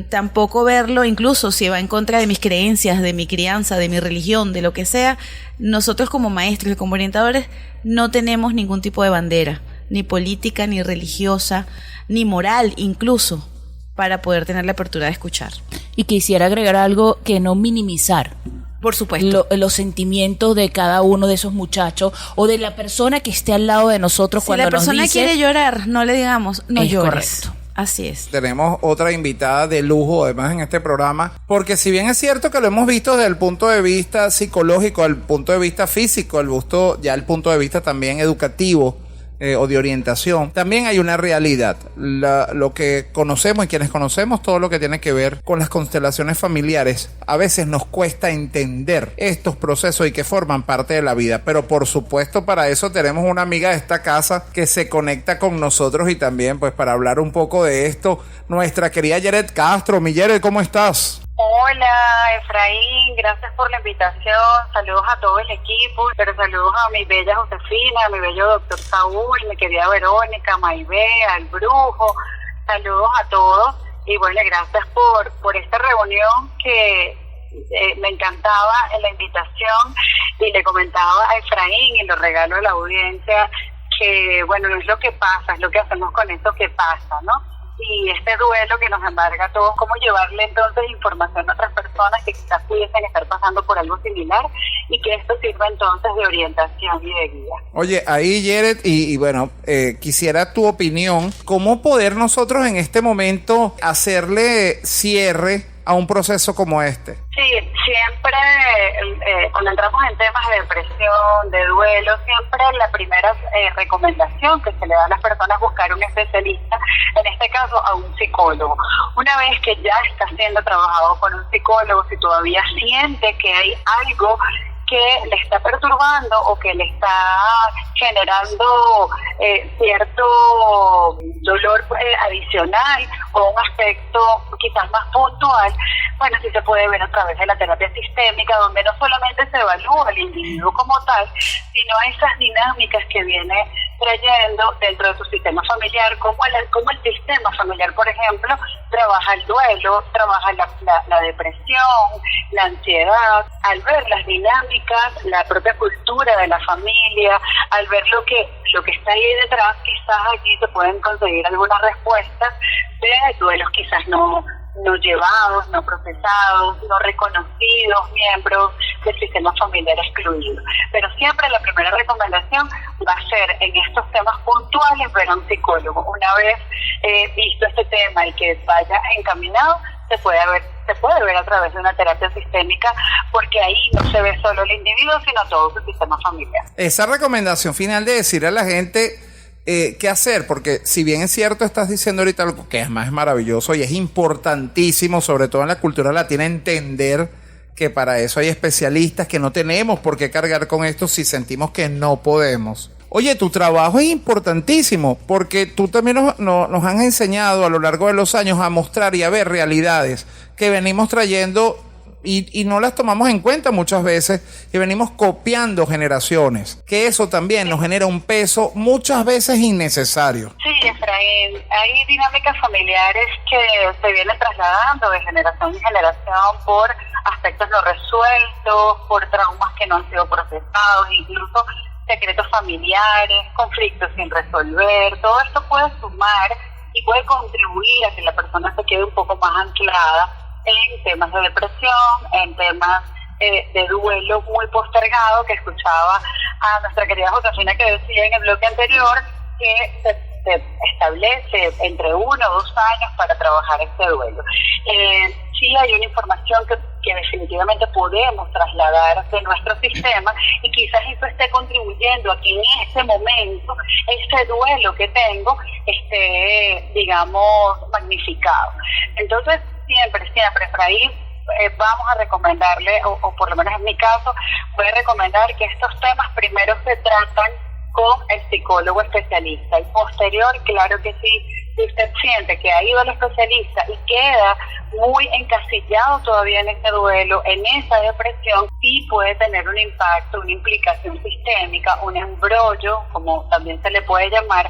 tampoco verlo, incluso si va en contra de mis creencias, de mi crianza, de mi religión, de lo que sea. Nosotros como maestros y como orientadores no tenemos ningún tipo de bandera, ni política, ni religiosa, ni moral incluso, para poder tener la apertura de escuchar. Y quisiera agregar algo, que no minimizar, Por supuesto. Los sentimientos de cada uno de esos muchachos o de la persona que esté al lado de nosotros Si cuando la persona nos dice, quiere llorar, no le digamos, no es llores. correcto. Así es. Tenemos otra invitada de lujo además en este programa, porque si bien es cierto que lo hemos visto desde el punto de vista psicológico, al punto de vista físico, el punto de vista también educativo, o de orientación, también hay una realidad. Lo que conocemos y quienes conocemos todo lo que tiene que ver con las constelaciones familiares, a veces nos cuesta entender estos procesos y que forman parte de la vida, pero por supuesto para eso tenemos una amiga de esta casa que se conecta con nosotros y también pues para hablar un poco de esto, nuestra querida Yeret Castro. Mi Yeret, ¿cómo estás? Hola Efraín, gracias por la invitación, saludos a todo el equipo, pero saludos a mi bella Josefina, a mi bello doctor Saúl, mi querida Verónica, Maibé, al brujo, saludos a todos y bueno, gracias por esta reunión que me encantaba en la invitación y le comentaba a Efraín y lo regalo a la audiencia que bueno, no es lo que pasa, es lo que hacemos con esto que pasa, ¿no? Y este duelo que nos embarga a todos, cómo llevarle entonces información a otras personas que quizás pudiesen estar pasando por algo similar y que esto sirva entonces de orientación y de guía. Oye, ahí Yeret, y bueno, quisiera tu opinión, ¿cómo poder nosotros en este momento hacerle cierre a un proceso como este? Sí, siempre cuando entramos en temas de depresión, de duelo, siempre la primera recomendación que se le da a las personas es buscar un especialista, en este caso a un psicólogo. Una vez que ya está siendo trabajado con un psicólogo, si todavía siente que hay algo que le está perturbando o que le está generando cierto dolor adicional o un aspecto quizás más puntual, bueno, sí se puede ver a través de la terapia sistémica, donde no solamente se evalúa el individuo como tal, sino esas dinámicas que viene trayendo dentro de su sistema familiar, como el sistema familiar, por ejemplo, trabaja el duelo, trabaja la depresión, la ansiedad. Al ver las dinámicas, la propia cultura de la familia, al ver lo que está ahí detrás, quizás allí se pueden conseguir algunas respuestas de duelos quizás no llevados, no procesados, no reconocidos, miembros del sistema familiar excluido. Pero siempre la primera recomendación va a ser en estos temas puntuales ver a un psicólogo. Una vez visto este tema y que vaya encaminado, se puede ver a través de una terapia sistémica, porque ahí no se ve solo el individuo, sino todo su sistema familiar. Esa recomendación final de decir a la gente qué hacer, porque si bien es cierto, estás diciendo ahorita algo que es maravilloso y es importantísimo, sobre todo en la cultura latina, entender que para eso hay especialistas, que no tenemos por qué cargar con esto si sentimos que no podemos. Oye, tu trabajo es importantísimo porque tú también nos has enseñado a lo largo de los años a mostrar y a ver realidades que venimos trayendo y no las tomamos en cuenta muchas veces y venimos copiando generaciones, que eso también nos genera un peso muchas veces innecesario. Sí, Efraín, hay dinámicas familiares que se vienen trasladando de generación en generación por aspectos no resueltos, por traumas que no han sido procesados, incluso secretos familiares, conflictos sin resolver. Todo esto puede sumar y puede contribuir a que la persona se quede un poco más anclada en temas de depresión, en temas de duelo muy postergado, que escuchaba a nuestra querida Josefina que decía en el bloque anterior que se establece entre 1 o 2 años para trabajar este duelo. Sí hay una información que definitivamente podemos trasladar de nuestro sistema y quizás eso esté contribuyendo a que en este momento ese duelo que tengo esté, digamos, magnificado. Entonces, siempre, Efraín, vamos a recomendarle, o por lo menos en mi caso, voy a recomendar que estos temas primero se tratan con el psicólogo especialista y posterior, claro que sí, si usted siente que ha ido al especialista y queda muy encasillado todavía en ese duelo, en esa depresión, sí puede tener un impacto, una implicación sistémica, un embrollo, como también se le puede llamar,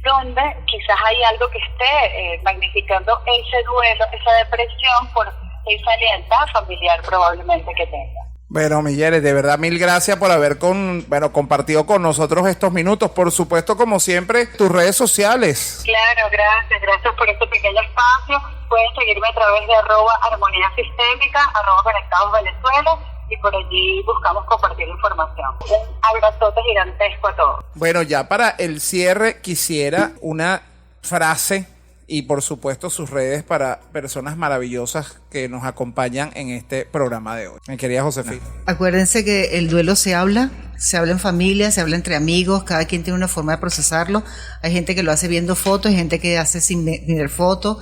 donde quizás hay algo que esté magnificando ese duelo, esa depresión por esa lealtad familiar probablemente que tenga. Bueno, Miguel, de verdad, mil gracias por haber compartido con nosotros estos minutos. Por supuesto, como siempre, tus redes sociales. Claro, gracias por este pequeño espacio. Pueden seguirme a través de @armonía sistémica, @conectados Venezuela, y por allí buscamos compartir información. Un abrazote gigantesco a todos. Bueno, ya para el cierre quisiera una frase y por supuesto sus redes para personas maravillosas que nos acompañan en este programa de hoy. Mi querida Josefina. Acuérdense que el duelo se habla en familia, se habla entre amigos, cada quien tiene una forma de procesarlo. Hay gente que lo hace viendo fotos, hay gente que hace sin ver fotos,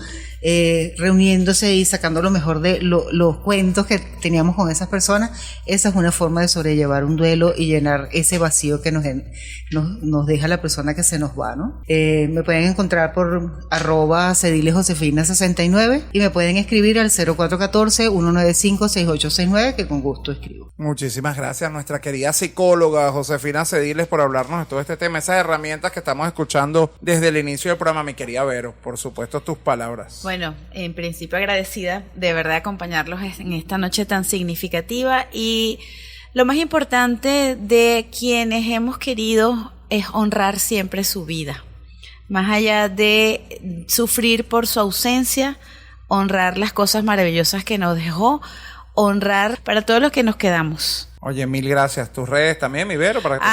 reuniéndose y sacando lo mejor de los cuentos que teníamos con esas personas. Esa es una forma de sobrellevar un duelo y llenar ese vacío que nos deja la persona que se nos va, ¿no? Me pueden encontrar por @cedilesjosefina69 y me pueden escribir al 0414-195-6869, que con gusto escribo. Muchísimas gracias a nuestra querida psicóloga Josefina Cediles por hablarnos de todo este tema, esas herramientas que estamos escuchando desde el inicio del programa. Mi querida Vero, por supuesto tus palabras. Bueno, en principio agradecida de verdad acompañarlos en esta noche tan significativa, y lo más importante de quienes hemos querido es honrar siempre su vida, más allá de sufrir por su ausencia, honrar las cosas maravillosas que nos dejó, honrar para todos los que nos quedamos. Oye, mil gracias. Tus redes también, mi Vero, para que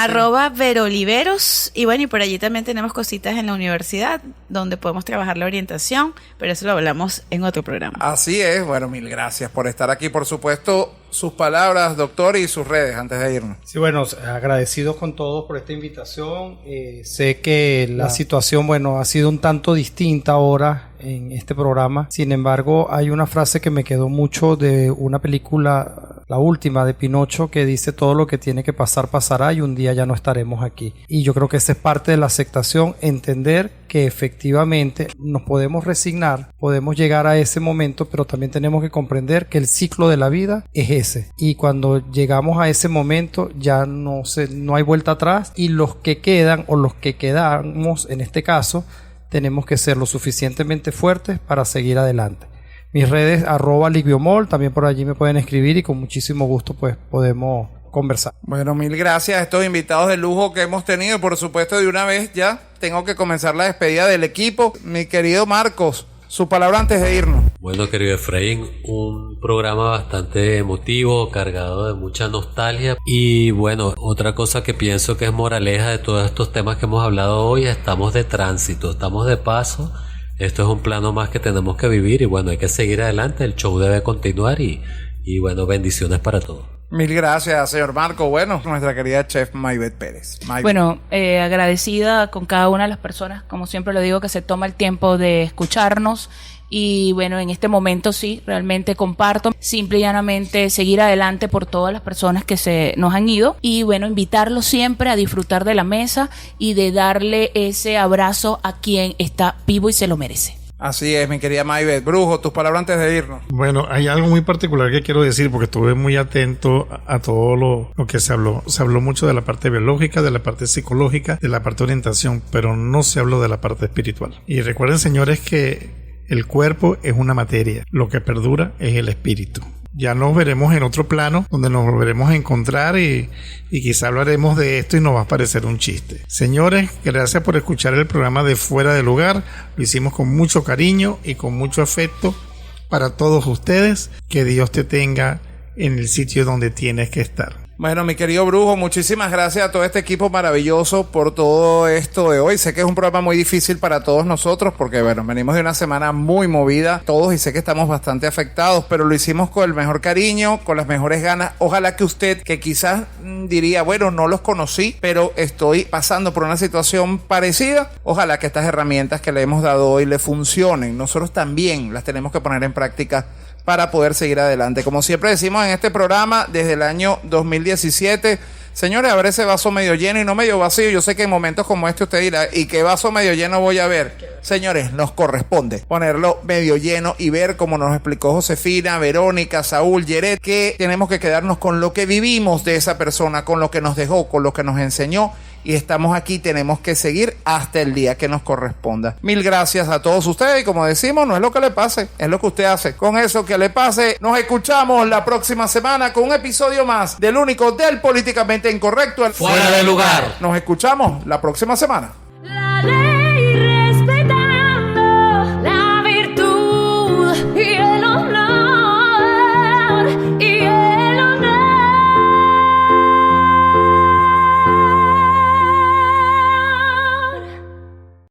@veroliveros, y bueno, y por allí también tenemos cositas en la universidad donde podemos trabajar la orientación, pero eso lo hablamos en otro programa. Así es. Bueno, mil gracias por estar aquí. Por supuesto, sus palabras, doctor, y sus redes antes de irnos. Sí, bueno, agradecidos con todos por esta invitación. Sé que la situación, bueno, ha sido un tanto distinta ahora en este programa. Sin embargo, hay una frase que me quedó mucho de una película, la última de Pinocho, que dice: todo lo que tiene que pasar pasará y un día ya no estaremos aquí. Y yo creo que esa es parte de la aceptación, entender que efectivamente nos podemos resignar, podemos llegar a ese momento, pero también tenemos que comprender que el ciclo de la vida es ese, y cuando llegamos a ese momento ya no hay vuelta atrás, y los que quedan o los que quedamos en este caso tenemos que ser lo suficientemente fuertes para seguir adelante. Mis redes @libiomol, también por allí me pueden escribir y con muchísimo gusto pues podemos conversar. Bueno, mil gracias a estos invitados de lujo que hemos tenido. Por supuesto, de una vez ya tengo que comenzar la despedida del equipo. Mi querido Marcos, su palabra antes de irnos. Bueno, querido Efraín, un programa bastante emotivo, cargado de mucha nostalgia. Y bueno, otra cosa que pienso que es moraleja de todos estos temas que hemos hablado hoy: estamos de tránsito, estamos de paso. Esto es un plano más que tenemos que vivir y bueno, hay que seguir adelante, el show debe continuar y bueno, bendiciones para todos. Mil gracias, señor Marco. Bueno, nuestra querida chef Maybeth Pérez. Bueno, agradecida con cada una de las personas, como siempre lo digo, que se toma el tiempo de escucharnos. Y bueno, en este momento sí, realmente comparto, simple y llanamente seguir adelante por todas las personas que se nos han ido, y bueno, invitarlos siempre a disfrutar de la mesa y de darle ese abrazo a quien está vivo y se lo merece. Así es, mi querida Maybeth. Brujo, tus palabras antes de irnos. Bueno, hay algo muy particular que quiero decir porque estuve muy atento a todo lo que se habló. Se habló mucho de la parte biológica, de la parte psicológica, de la parte de orientación, pero no se habló de la parte espiritual. Y recuerden, señores, que el cuerpo es una materia, lo que perdura es el espíritu. Ya nos veremos en otro plano donde nos volveremos a encontrar y quizá hablaremos de esto y nos va a parecer un chiste. Señores, gracias por escuchar el programa de Fuera de Lugar. Lo hicimos con mucho cariño y con mucho afecto para todos ustedes. Que Dios te tenga en el sitio donde tienes que estar. Bueno, mi querido Brujo, muchísimas gracias a todo este equipo maravilloso por todo esto de hoy. Sé que es un programa muy difícil para todos nosotros porque, bueno, venimos de una semana muy movida todos y sé que estamos bastante afectados, pero lo hicimos con el mejor cariño, con las mejores ganas. Ojalá que usted, que quizás diría, bueno, no los conocí, pero estoy pasando por una situación parecida, ojalá que estas herramientas que le hemos dado hoy le funcionen. Nosotros también las tenemos que poner en práctica para poder seguir adelante. Como siempre decimos en este programa, desde el año 2017, señores, a ver ese vaso medio lleno y no medio vacío. Yo sé que en momentos como este usted dirá, ¿y qué vaso medio lleno voy a ver? Señores, nos corresponde ponerlo medio lleno y ver, como nos explicó Josefina, Verónica, Saúl, Yeret, que tenemos que quedarnos con lo que vivimos de esa persona, con lo que nos dejó, con lo que nos enseñó. Y estamos aquí, tenemos que seguir hasta el día que nos corresponda. Mil gracias a todos ustedes y como decimos, no es lo que le pase, es lo que usted hace. Con eso que le pase, nos escuchamos la próxima semana con un episodio más del único del políticamente incorrecto. Fuera de lugar. Nos escuchamos la próxima semana.